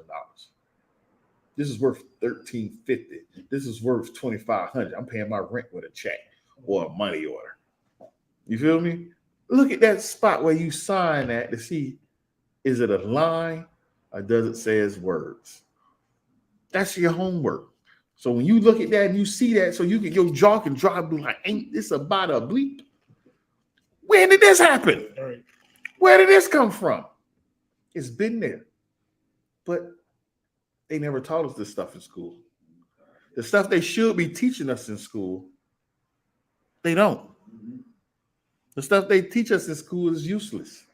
This is worth $1,350. This is worth $2,500. I'm paying my rent with a check or a money order. You feel me? Look at that spot where you sign that to see, is it a line or does it say it's words? That's your homework. So when you look at that and you see that, so you can your jaw can drop like, ain't this about a bleep? When did this happen? All right. Where did this come from? It's been there. But they never taught us this stuff in school. The stuff they should be teaching us in school, they don't. The stuff they teach us in school is useless.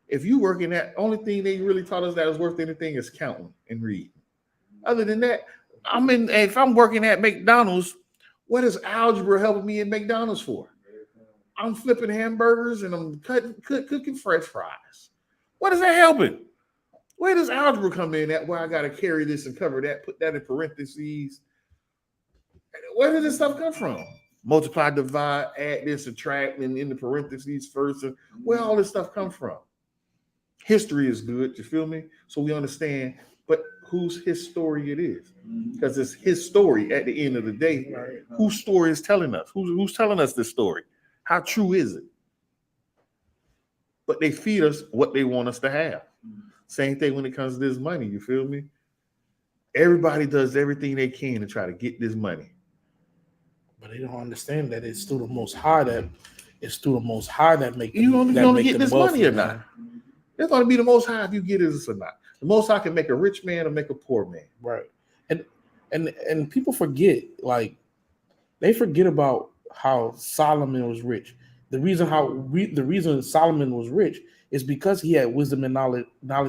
If you work in that, only thing they really taught us that is worth anything is counting and reading. Other than that, if I'm working at McDonald's, what is algebra helping me in McDonald's for? I'm flipping hamburgers and I'm cooking French fries. What is that helping? Where does algebra come in at where I got to carry this and cover that, put that in parentheses? Where did this stuff come from? Multiply, divide, add this, subtract, and in the parentheses first. And where all this stuff come from? History is good, you feel me? So we understand, but whose his story it is. Because it's his story at the end of the day. Right. Whose story is telling us? Who's telling us this story? How true is it? But they feed us what they want us to have. Same thing when it comes to this money, you feel me? Everybody does everything they can to try to get this money. But they don't understand that it's through the Most High that make You them, gonna get them this wealthy, money or man. not? It's gonna be the Most High if you get this or not. The Most High can make a rich man or make a poor man. Right. And people forget, like, they forget about how Solomon was rich. The reason Solomon was rich is because he had wisdom and knowledge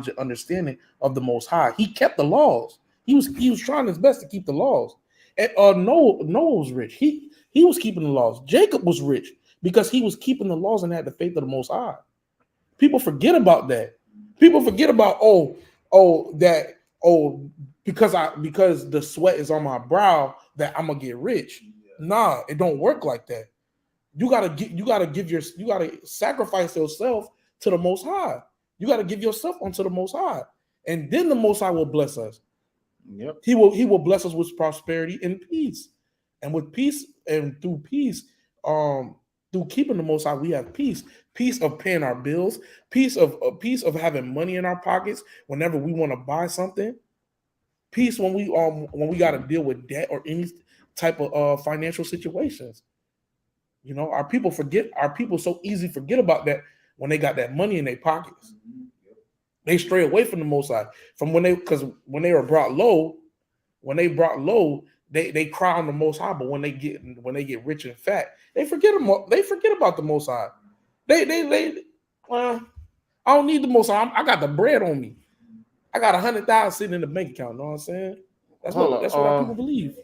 and understanding of the Most High. He kept the laws. He was trying his best to keep the laws. And Noah was rich. He was keeping the laws. Jacob was rich because he was keeping the laws and had the faith of the Most High. People forget about that. People forget about because the sweat is on my brow, that I'm gonna get rich. Nah, it don't work like that. You gotta sacrifice yourself to the Most High. You gotta give yourself unto the Most High, and then the Most High will bless us. Yep. He will bless us with prosperity and peace, and with peace and through peace, through keeping the Most High, we have peace. Peace of paying our bills. Peace of having money in our pockets whenever we want to buy something. Peace when we got to deal with debt or any type of financial situations. You know, our people so easily forget about that when they got that money in their pockets. They stray away from the Most High from when they were brought low. When they brought low, they cry on the Most High, but when they get rich and fat, they forget about the Most High. Well, I don't need the Most High. I got the bread on me. I got 100,000 sitting in the bank account. Know what I'm saying? That's what our people believe.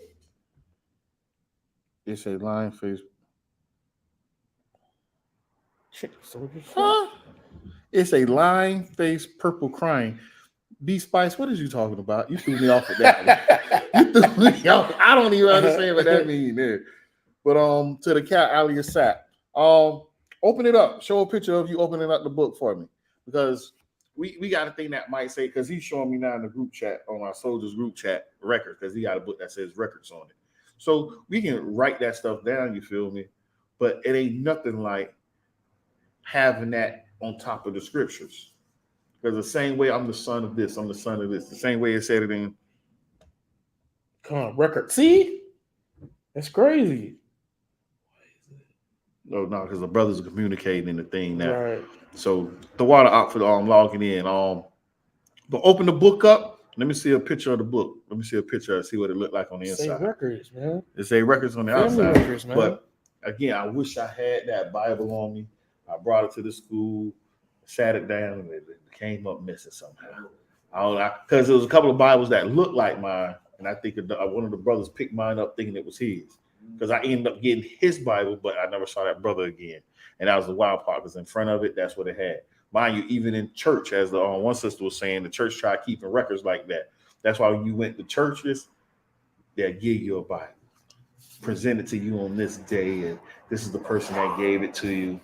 It's a lion face. Huh? It's a lion face purple crying. B Spice, what is you talking about? You threw me off with that one. You threw me off. I don't even understand what that means there. But to the cat alias Sap. Open it up. Show a picture of you opening up the book for me. Because we got a thing that might say, because he's showing me now in the group chat, on our soldiers group chat, records, because he got a book that says records on it. So we can write that stuff down, you feel me? But it ain't nothing like having that on top of the scriptures. Because the same way I'm the son of this, I'm the son of this. The same way it said it in. Come on, record. See? That's crazy. No, because the brothers are communicating in the thing now. Right. So the water out for logging in. But open the book up. Let me see a picture of the book. Let me see a picture and see what it looked like on the inside. Say records, man. It say records on the Family outside. records, man. But again, I wish I had that Bible on me. I brought it to the school, sat it down, and it came up missing somehow. Because there was a couple of Bibles that looked like mine, and I think one of the brothers picked mine up thinking it was his. Because I ended up getting his Bible, but I never saw that brother again. And that was the wild part, because in front of it, that's what it had. Mind you, even in church, as the one sister was saying, the church tried keeping records like that. That's why when you went to churches, they'll give you a Bible, present it to you on this day, and this is the person that gave it to you.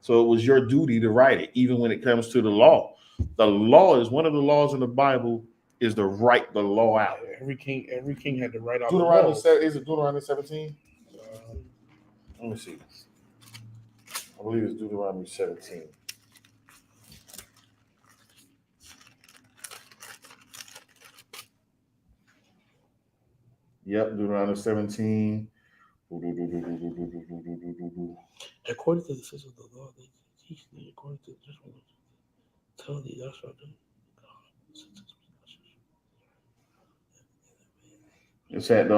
So it was your duty to write it, even when it comes to the law. The law is one of the laws in the Bible is to write the law out. Every king had to write out Deuteronomy, the law. is it Deuteronomy 17? Let me see. I believe it's Deuteronomy 17. Yep, Deuteronomy 17. According to the system of the law, they teach thee according to this one. Tell thee thou shalt do. It's at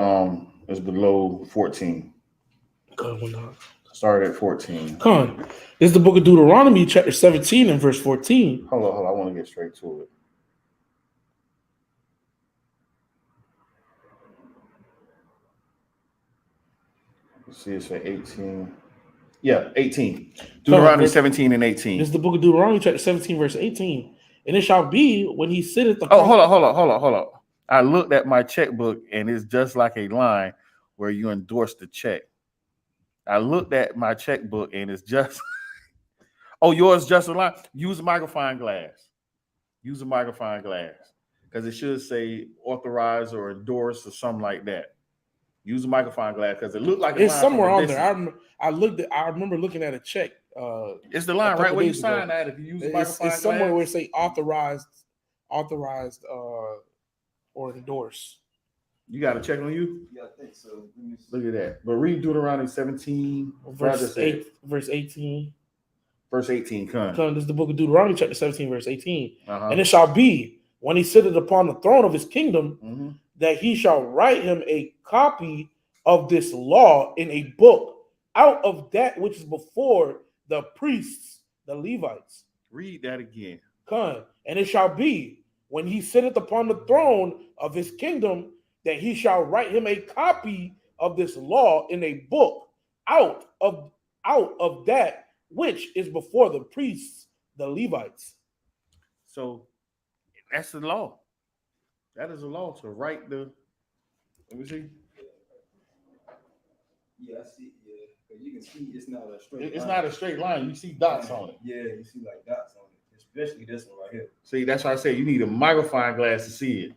it's below 14. Started at 14. Come on. This is the book of Deuteronomy, chapter 17 and verse 14. Hold on. I want to get straight to it. Let's see, it's at 18. Yeah, 18. Deuteronomy 17 and 18. This is the book of Deuteronomy, chapter 17, verse 18. And it shall be when he sitteth upon... Oh, hold on. I looked at my checkbook, and it's just like a line where you endorse the check. I looked at my checkbook, and it's just... Oh, yours just a line? Use a magnifying glass. Because it should say authorize or endorse or something like that. Use a magnifying glass because it looked like it's somewhere on there. I remember looking at a check. It's the line right where you sign that. If you use a magnifying glass, it's somewhere where it say authorized, or endorse. You got a check on you? Yeah, I think so. Look at that. But read Deuteronomy 17, verse 18. Verse 18, come. This is the book of Deuteronomy, chapter 17, verse 18. And it shall be when he sitteth upon the throne of his kingdom, that he shall write him a copy of this law in a book out of that which is before the priests, the Levites. Read that again. And it shall be when he sitteth upon the throne of his kingdom, that he shall write him a copy of this law in a book out of that which is before the priests, the Levites. So that's the law. That is the law to write the. Let me see. Yeah, I see. Yeah, but you can see it's not a straight. It's line. not a straight line. You see dots on it. Yeah, you see like dots on it, especially this one right here. See, that's why I say you need a magnifying glass to see it.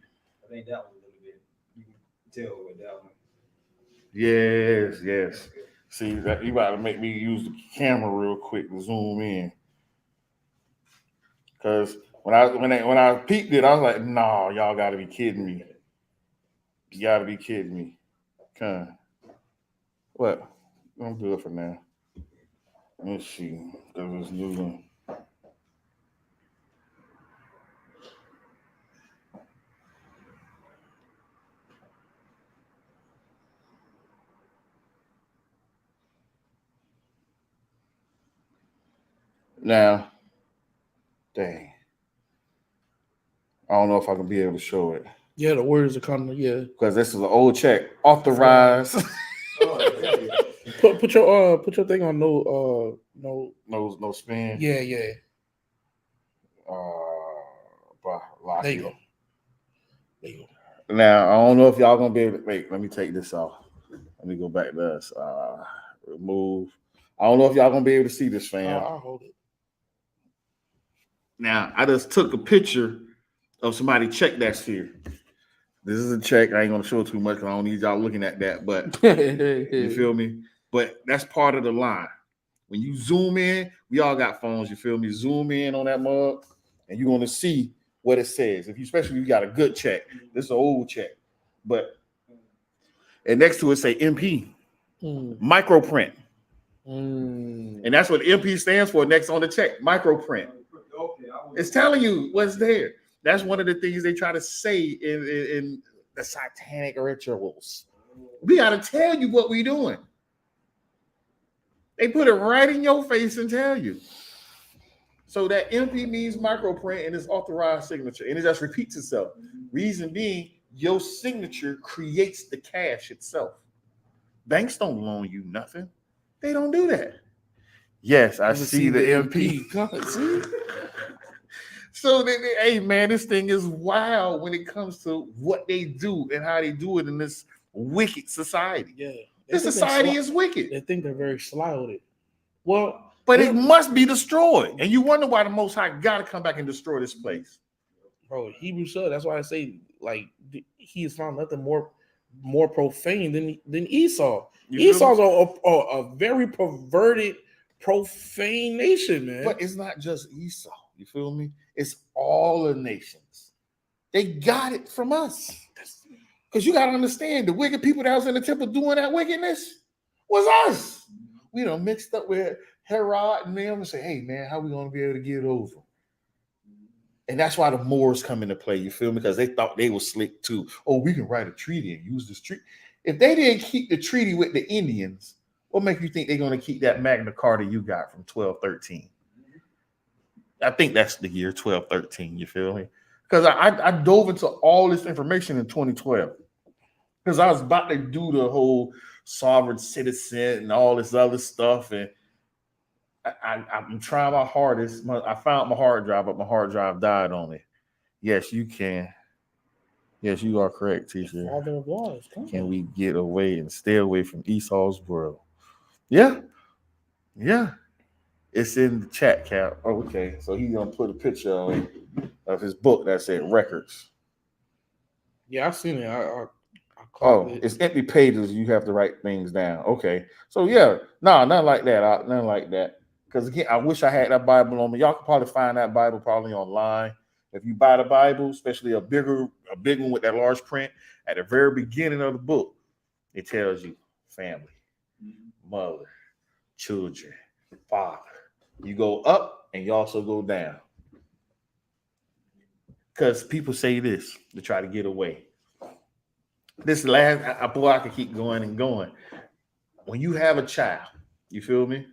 I think that one a little bit. You can tell with that one. Yes. See, that you got to make me use the camera real quick to zoom in. Because when I peeked it, I was like, "No, y'all got to be kidding me. You got to be kidding me." Come. What? I'm good for now. Let's see. Because it's new one. Now, dang. I don't know if I can be able to show it. Yeah, the words are coming. Yeah. Because this is an old check. Authorized. Put your thing on no. No spin. Yeah. There you go. Now, I don't know if y'all gonna be able to wait. Let me take this off. Let me go back to us. Remove. I don't know if y'all gonna be able to see this, fam. I'll hold it. Now, I just took a picture of somebody check that's here. This is a check. I ain't gonna show too much because I don't need y'all looking at that, but you feel me? But that's part of the line. When you zoom in, we all got phones, you feel me? Zoom in on that mug, and you're gonna see what it says. Especially if you got a good check. This is an old check. But and next to it say MP. Microprint. And that's what MP stands for next on the check. Microprint. It's telling you what's there. That's one of the things they try to say in the satanic rituals. We got to tell you what we're doing. They put it right in your face and tell you. So that MP means microprint and it's authorized signature. And it just repeats itself. Reason being, your signature creates the cash itself. Banks don't loan you nothing. They don't do that. Yes, I see the MP. So, hey, man, this thing is wild when it comes to what they do and how they do it in this wicked society. Yeah. This society is wicked. They think they're very sly with it. Well, but it must be destroyed. And you wonder why the Most High got to come back and destroy this place. Bro, Hebrew said, that's why I say, like, he has found nothing more profane than Esau. Esau's a very perverted, profane nation, man. But it's not just Esau. You feel me? It's all the nations. They got it from us. Because you got to understand, the wicked people that was in the temple doing that wickedness was us. We done mixed up with Herod and them and say, hey, man, how we going to be able to get over? And that's why the Moors come into play, you feel me? Because they thought they were slick too. Oh, we can write a treaty and use this treaty. If they didn't keep the treaty with the Indians, what makes you think they're going to keep that Magna Carta you got from 1213? I think that's the year 1213, you feel me? Because I dove into all this information in 2012. Because I was about to do the whole sovereign citizen and all this other stuff. And I'm trying my hardest. I found my hard drive, but my hard drive died on me. Yes, you can. Yes, you are correct, teacher. Father of laws. Can we get away and stay away from Esau's world? Yeah. It's in the chat, Cap. Oh, okay. So he's gonna put a picture of his book that said records. Yeah, I've seen it. It's empty pages. You have to write things down. Okay. So yeah, nothing like that. Nothing like that. Because again, I wish I had that Bible on me. Y'all can probably find that Bible probably online. If you buy the Bible, especially a big one with that large print, at the very beginning of the book, it tells you family, mother, children, father. You go up and you also go down. Because people say this to try to get away. This last, I can keep going and going. When you have a child, you feel me?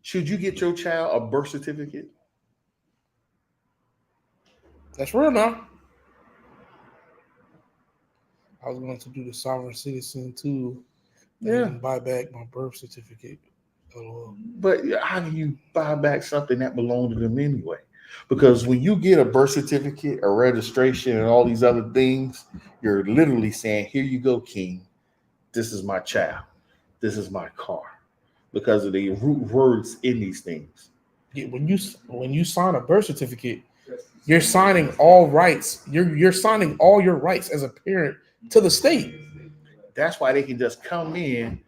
Should you get your child a birth certificate? That's real now. I was going to do the sovereign citizen too. And buy back my birth certificate. But how can you buy back something that belonged to them anyway? Because when you get a birth certificate, a registration, and all these other things, you're literally saying, here you go, King. This is my child. this is my car because of the root words in these things. When you sign a birth certificate, you're signing all rights. You're signing all your rights as a parent to the state. That's why they can just come in.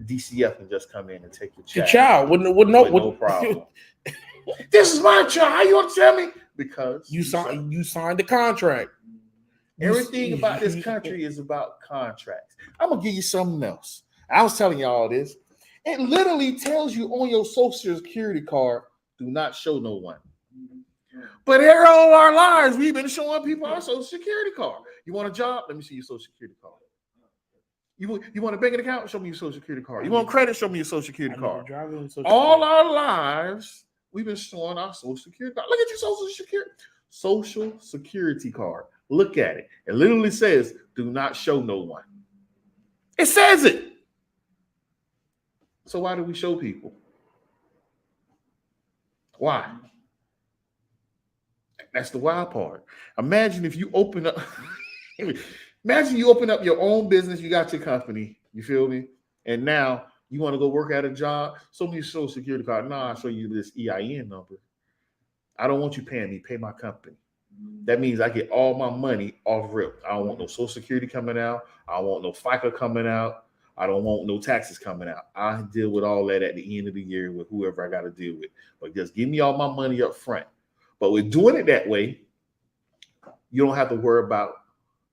DCF can just come in and take Your your child with no problem. This is my child. How you want to tell me? Because You signed the contract. everything about this country is about contracts. I'm gonna give you something else. I was telling y'all this. It literally tells you on your social security card, do not show no one. But here all our lives, we've been showing people our social security card. You want a job? Let me see your social security card. You want a banking account? Show me your social security card. You want credit? Show me your social security card. All our lives, we've been showing our social security card. Look at your social security card. Look at it. It literally says, do not show no one. It says it. So why do we show people? Why? That's the wild part. Imagine if you open up, imagine you open up your own business, you got your company, you feel me? And now you want to go work at a job, show me your social security card. No, I'll show you this EIN number. I don't want you paying me, pay my company. That means I get all my money off rip. I don't want no social security coming out. I don't want no FICA coming out. I don't want no taxes coming out. I deal with all that at the end of the year with whoever I got to deal with. But just give me all my money up front. But with doing it that way, you don't have to worry about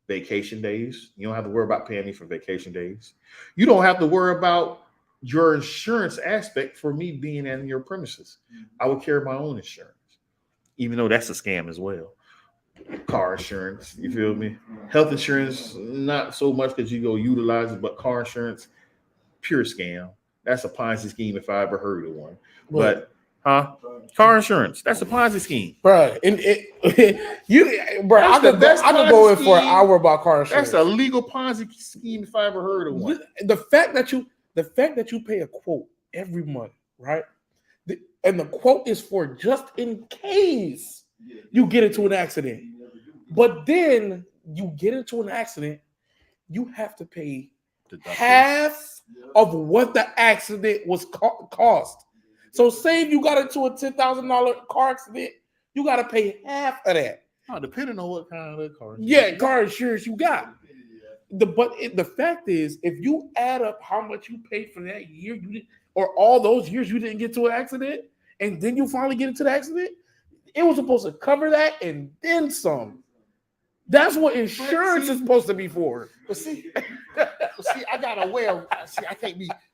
vacation days. You don't have to worry about paying me for vacation days. You don't have to worry about your insurance aspect for me being in your premises. I will carry my own insurance, even though that's a scam as well. Car insurance, you feel me? Health insurance, not so much because you go utilize it, but car insurance, pure scam. That's a Ponzi scheme if I ever heard of one. But car insurance, that's a Ponzi scheme, bro. And I could go in for an hour about car insurance. That's a legal Ponzi scheme if I ever heard of one. The fact that you pay a quote every month, right? And the quote is for just in case you get into an accident. But then you get into an accident, you have to pay half of what the accident was cost. So say if you got into a $10,000 car accident, you got to pay half of that. Oh, depending on what kind of car insurance. Yeah, car insurance you got. The fact is, if you add up how much you paid for that year, or all those years you didn't get to an accident, and then you finally get into the accident, it was supposed to cover that and then some. That's what insurance is supposed to be for. But see, I gotta wear. See,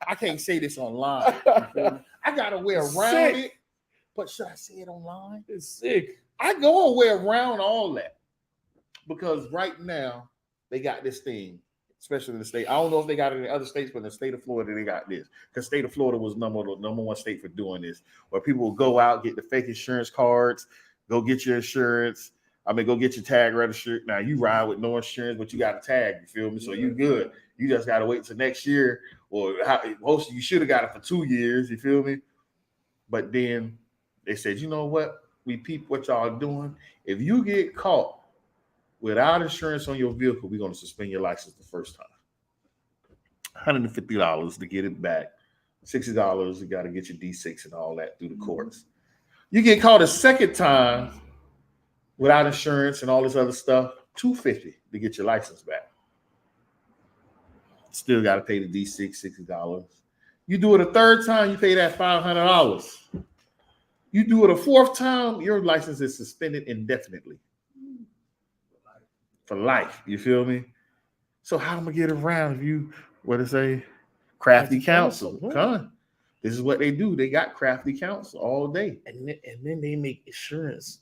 I can't say this online. I gotta wear around it. But should I say it online? It's sick. I go and wear around all that because right now they got this thing, especially in the state. I don't know if they got it in other states, but in the state of Florida they got this. Because state of Florida was number one state for doing this, where people will go out, get the fake insurance cards, go get your insurance. Go get your tag registered. Now you ride with no insurance, but you got a tag. You feel me? So you good. You just gotta wait till next year, or most you should have got it for 2 years. You feel me? But then they said, you know what? We peep what y'all doing. If you get caught without insurance on your vehicle, we're gonna suspend your license the first time. $150 to get it back. $60 you got to get your D6 and all that through the courts. You get caught a second time without insurance and all this other stuff, $250 to get your license back. Still got to pay the D6, $60. You do it a third time, you pay that $500. You do it a fourth time, your license is suspended indefinitely. For life, you feel me? So how am I going to get around if you, what to say, crafty counsel? Come. This is what they do. They got crafty counsel all day. And then they make insurance.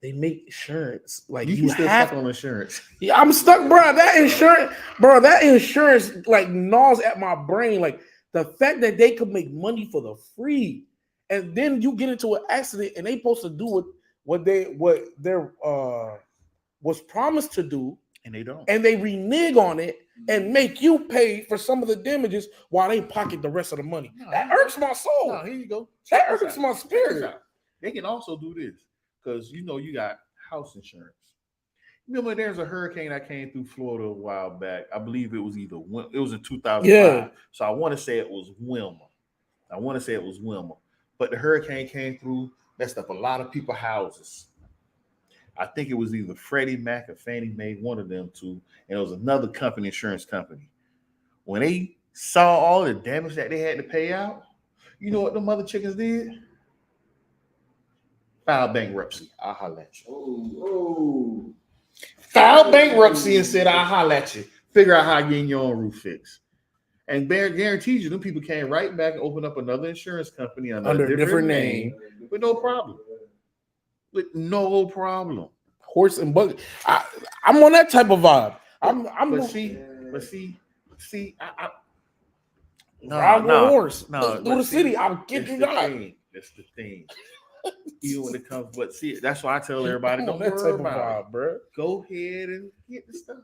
They make insurance like you still stuck on insurance. Yeah, I'm stuck, bro. That insurance like gnaws at my brain. Like the fact that they could make money for the free, and then you get into an accident and they supposed to do what their was promised to do, and they don't, and they renege on it and make you pay for some of the damages while they pocket the rest of the money. That irks my soul. No, here you go. That irks my spirit. They can also do this. Because you know you got house insurance. Remember, there's a hurricane that came through Florida a while back. I believe it was it was in 2005. Yeah. So I want to say it was Wilma. But the hurricane came through, messed up a lot of people's houses. I think it was either Freddie Mac or Fannie Mae, one of them two, and it was another company, insurance company. When they saw all the damage that they had to pay out, you know what the mother chickens did? Filed bankruptcy. I'll holler at you. Filed bankruptcy and said, I'll holler at you. Figure out how getting your own roof fixed. And Bear guarantees you, them people came right back and opened up another insurance company under a different name with no problem. With no problem. Horse and buggy. I'm on that type of vibe. No, horse. No, through the city. I'll get you that. That's the thing. Even when it comes, but see, that's why I tell everybody, don't that worry type about of vibe, bro. Go ahead and get the stuff.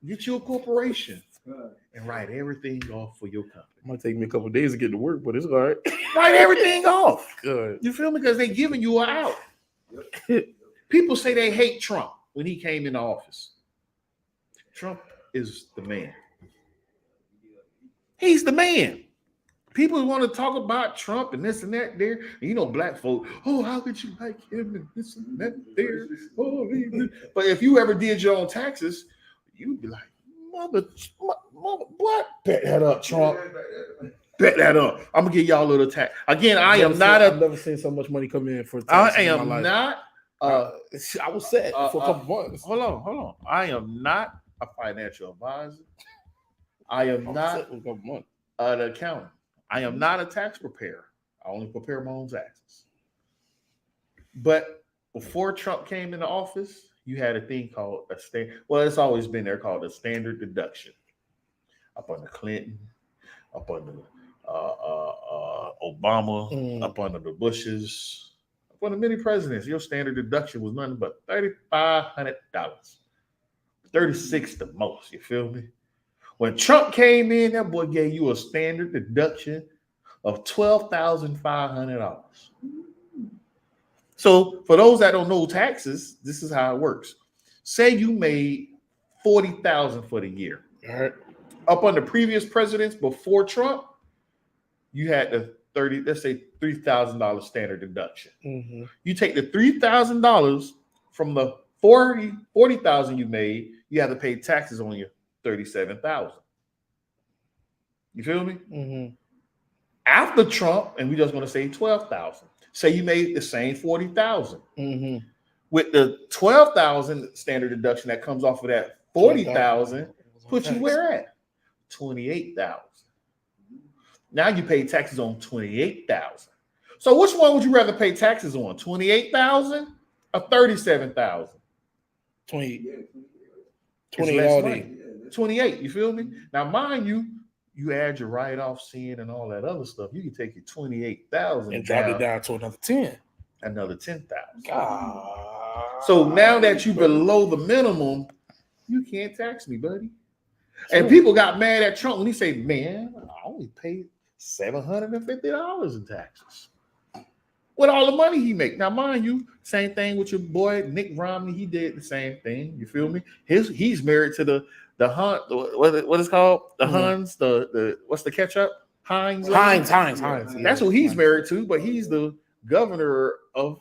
Get you a corporation and write everything off for your company. It might take me a couple of days to get to work, but it's all right. Write everything off. Good. You feel me? Because they giving you an out. People say they hate Trump when he came into office. Trump is the man. He's the man. People want to talk about Trump and this and that there. And you know, black folk, oh, how could you like him and this and that there? Oh, but if you ever did your own taxes, you'd be like, mother, what? Bet that up, Trump. Bet that up. I'm going to give y'all a little tax. Again, I've never seen so much money come in for taxes. I am not. I was sad for a couple months. Hold on. I am not a financial advisor. I am not an accountant. I am not a tax preparer. I only prepare my own taxes. But before Trump came into office, you had a thing called it's always been there called a standard deduction. Up under Clinton, up under Obama, up under the Bushes, up under many presidents, your standard deduction was nothing but $3,500. 36 the most, you feel me? When Trump came in, that boy gave you a standard deduction of $12,500. So for those that don't know taxes, this is how it works. Say you made $40,000 for the year. All right. Up on the previous presidents before Trump, you had the $3,000 standard deduction. Mm-hmm. You take the $3,000 from the $40,000 you made, you have to pay taxes on your $37,000. You feel me? Mm-hmm. After Trump, and we're just going to say $12,000. Say you made the same $40,000. Mm-hmm. With the $12,000 standard deduction that comes off of that $40,000, put you where at? $28,000. Now you pay taxes on $28,000. So which one would you rather pay taxes on? $28,000 or $37,000? 28 all day. 28, you feel me? Now, mind you, you add your write-off sin and all that other stuff, you can take your $28,000 and drop it down to another 10. Another $10,000. God. So now that you below the minimum, you can't tax me, buddy. And people got mad at Trump when he said, man, I only paid $750 in taxes. With all the money he make. Now, mind you, same thing with your boy Nick Romney. He did the same thing. You feel me? He's married to the Hunt. What is called the Huns? The what's the ketchup? Heinz. That's who he's married to. But he's the governor of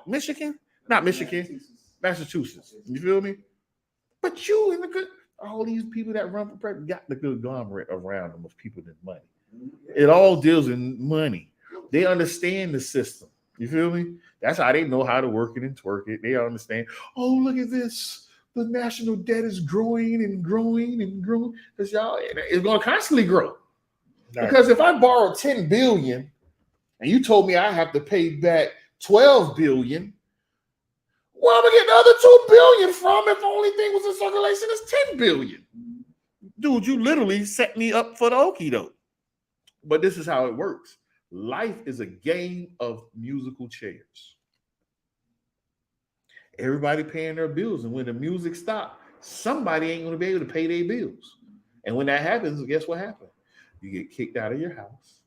Michigan, not Michigan, Massachusetts. You feel me? But you and all these people that run for president got the conglomerate around them of people with money. It all deals in money. They understand the system. You feel me? That's how they know how to work it and twerk it. They understand, oh, look at this. The national debt is growing and growing and growing. Because y'all, it's going to constantly grow. Right. Because if I borrow $10 billion and you told me I have to pay back $12 billion, where am I getting the other $2 billion from if the only thing was in circulation is $10 billion? Dude, you literally set me up for the okie doke. But this is how it works. Life is a game of musical chairs. Everybody paying their bills, and when the music stops, somebody ain't going to be able to pay their bills. And when that happens, guess what happens? You get kicked out of your house.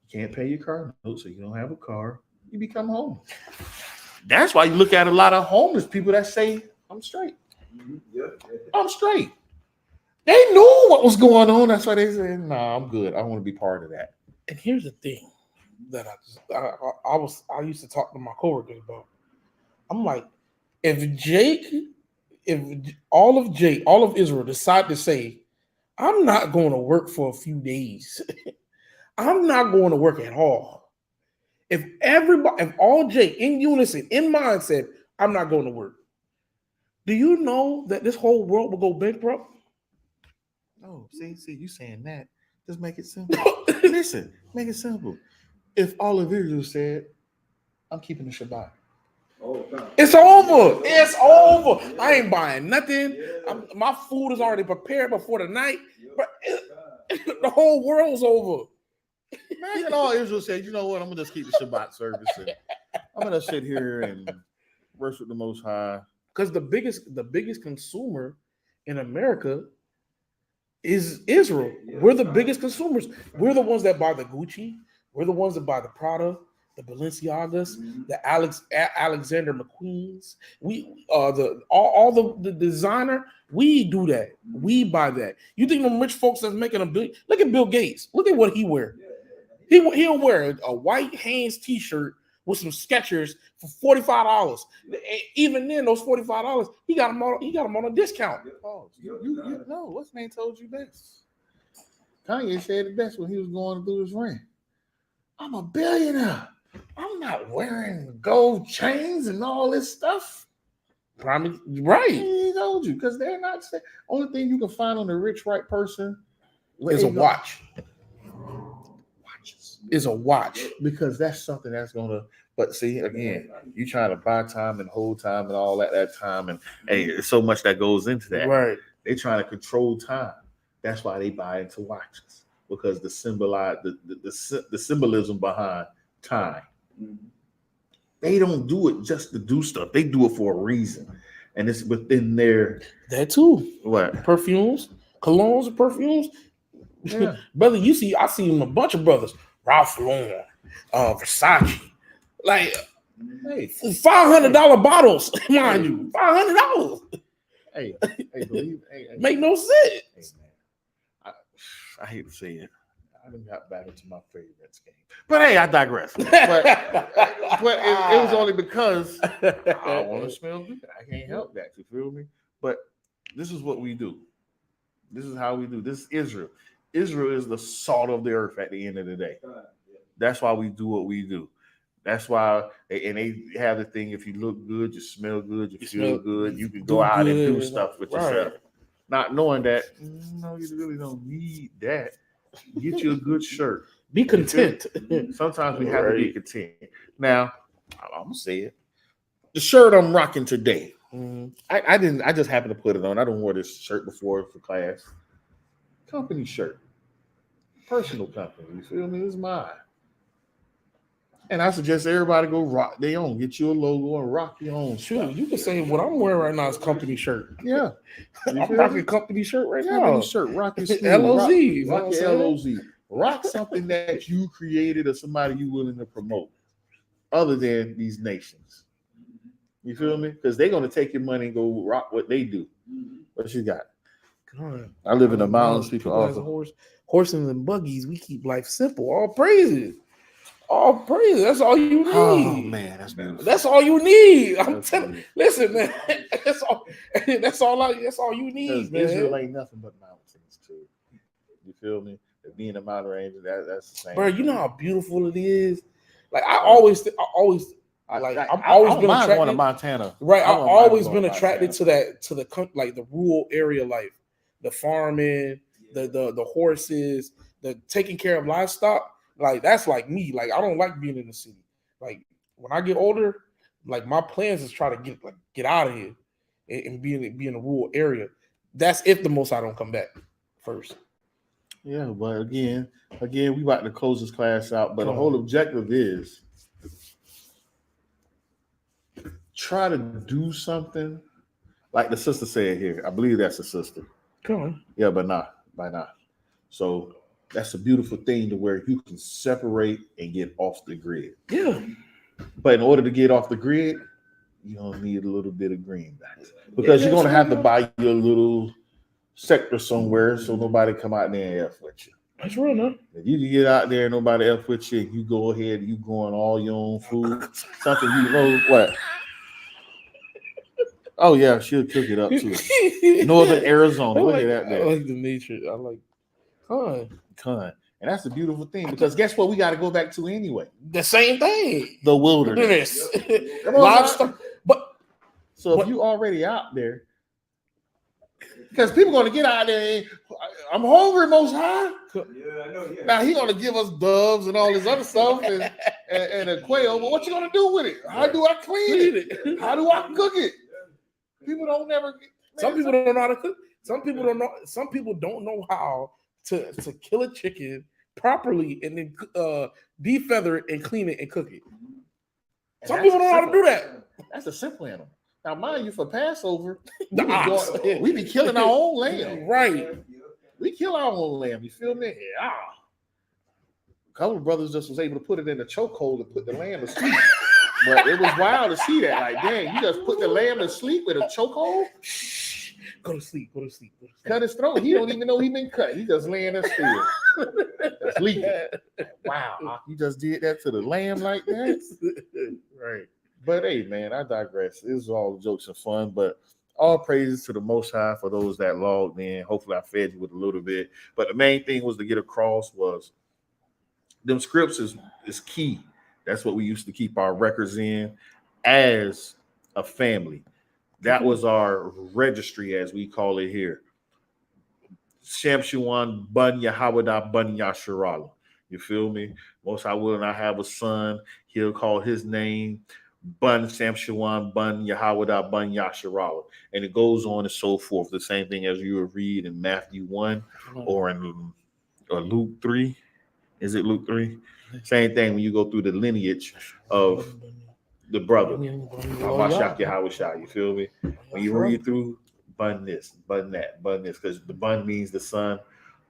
You can't pay your car note, so you don't have a car. You become homeless. That's why you look at a lot of homeless people that say, I'm straight. Yeah. I'm straight. They knew what was going on. That's why they said, nah, I'm good. I want to be part of that. And here's the thing that I used to talk to my coworkers about. I'm like, if all of Israel decide to say, I'm not going to work for a few days, I'm not going to work at all. If all Jake in unison, in mind said, I'm not going to work, do you know that this whole world will go bankrupt? Oh, see, you saying that. Just make it simple. Listen, make it simple. If all of Israel said, I'm keeping the Shabbat. Oh, God. It's over. It's over. I ain't buying nothing. My food is already prepared before the night. But the whole world's over. Imagine all Israel said, you know what, I'm going to just keep the Shabbat service. And I'm going to sit here and worship the Most High. Because the biggest consumer in America is Israel. We're the biggest consumers. We're the ones that buy the Gucci. We're the ones that buy the Prada, the Balenciagas, the Alexander McQueens. We all the designer. We do that. We buy that. You think them rich folks that's making a billion? Look at Bill Gates. Look at what he wear. He'll wear a white Hanes t-shirt with some Skechers for $45. Even then, those $45, he got them on a discount. Oh, you know, what's name told you best? Kanye said it best when he was going through his rant. I'm a billionaire. I'm not wearing gold chains and all this stuff. Right. He told you, because they're not saying. Only thing you can find on a rich white person is a watch. Watches. Is a watch. Because that's something that's gonna. But see, again, you trying to buy time and hold time and all that time, and hey, there's so much that goes into that. Right. They trying to control time. That's why they buy into watches, because the symbolism behind time. They don't do it just to do stuff. They do it for a reason, and it's within their that too. What perfumes, colognes, and perfumes. Yeah. Brother, I see a bunch of brothers, Ralph Lauren, Versace, like hey, $500 bottles, mind you, $500. Hey, believe, make no sense. Hey, man, I hate to say it. I done got back into my favorites game. But hey, I digress. But it was only because I want to smell good. I can't help that. You feel me? But this is what we do. This is how we do. This is Israel. Israel is the salt of the earth at the end of the day. That's why we do what we do. That's why, and they have the thing, if you look good, you smell good, you feel good, you can go out and do stuff with yourself. Not knowing that, no, you really don't need that. Get you a good shirt. Be content. Sometimes we have to be content. Now, I'm gonna say it. The shirt I'm rocking today, I just happened to put it on. I don't wear this shirt before for class. Company shirt. Personal company. You feel me? It's mine. And I suggest everybody go rock their own. Get you a logo and rock your own. Shoot, you can say what I'm wearing right now is company shirt. Yeah. I'm rocking a company shirt right now. Company shirt. Rock your sleeve. LOZ. Rock your LOZ. Rock something that you created or somebody you willing to promote other than these nations. You feel me? Because they're going to take your money and go rock what they do. What you got? God. I live in the mountains. People horses and buggies. We keep life simple. All praises. All praise. That's all you need. Oh man, that's beautiful. That's all you need. I'm telling you. Listen, man. That's all you need, man. Israel ain't nothing but mountains, too. You feel me? Being a mountain range, that's the same. Bro, you know how beautiful it is. Like I've always been attracted to Montana. Right, I've always been attracted to the rural area life, the farming, the horses, the taking care of livestock. Like that's like me. Like I don't like being in the city. Like when I get older, like my plans is try to get out of here and be in a rural area. That's if the most I don't come back first. Yeah, but again, we about to close this class out. But the whole objective is try to do something like the sister said here. I believe that's the sister. Come on. Yeah, but by not. So that's a beautiful thing to where you can separate and get off the grid. Yeah. But in order to get off the grid, you're gonna need a little bit of greenbacks because you're gonna have to buy your little sector somewhere so nobody come out there and F with you. That's real, no? If you can get out there and nobody F with you, you go ahead, you go on all your own food, something you know what. Oh yeah, she'll cook it up too. Northern Arizona, look at that I there. like the nature. I like Con. And that's the beautiful thing because guess what? We got to go back to anyway. the same thing. The wilderness. Come on, Livestock, but So if you already out there, because people going to get out there, and, I'm hungry, Most High. Yeah, I know. Yeah. Now he going to give us doves and all this other stuff and a quail. But what you going to do with it? How do I clean it? How do I cook it? People don't never. some people don't know how to cook. Some people don't know. Some people don't know how to kill a chicken properly and then defeather it and clean it and cook it. Some people don't know how to do that. That's a simple animal. Now, mind you, for Passover, The ox. we be killing our own lamb. Right. We kill our own lamb. You feel me? Yeah. A couple of brothers just was able to put it in the chokehold and put the lamb to sleep. But it was wild to see that. Like, dang, you just put the lamb to sleep with a chokehold? Shh. Go to sleep. Go to sleep. Go to sleep. Cut his throat. He don't even know he been cut. He just laying there still. Sleeping. Wow. You just did that to the lamb like that? Right. But hey, man, I digress. This is all jokes and fun, but all praises to the Most High for those that logged in. Hopefully, I fed you with a little bit. But the main thing was to get across was them scripts is key. That's what we used to keep our records in as a family. That was our registry, as we call it here. Shamshuan Bun Yahawada Bun Yasharala. You feel me? Most High will not have a son. He'll call his name Bun Shamshuan Bun Yahawada Bun Yasharala. And it goes on and so forth. The same thing as you would read in Matthew 1 or in Luke 3. Is it Luke 3? Same thing when you go through the lineage of the brother. You feel me? When you read through bun this, bun that, bun this, because the bun means the son,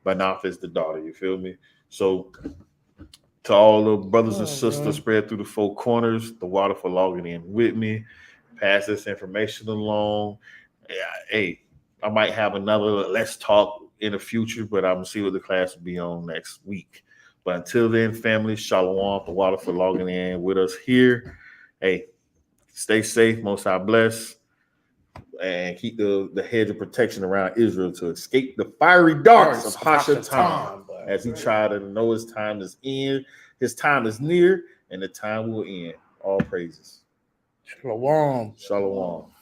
Banoff is the daughter. You feel me? So to all the brothers and sisters spread through the four corners, the water for logging in with me, pass this information along. Yeah, hey, I might have another Let's Talk in the future, but I'm gonna see what the class will be on next week. But until then, family, shalom, the water for logging in with us here. Hey, stay safe, Most High bless, and keep the hedge of protection around Israel to escape the fiery darts of Hashatan as he try to know his time is in, his time is near, and the time will end. All praises. Shalom. Shalom.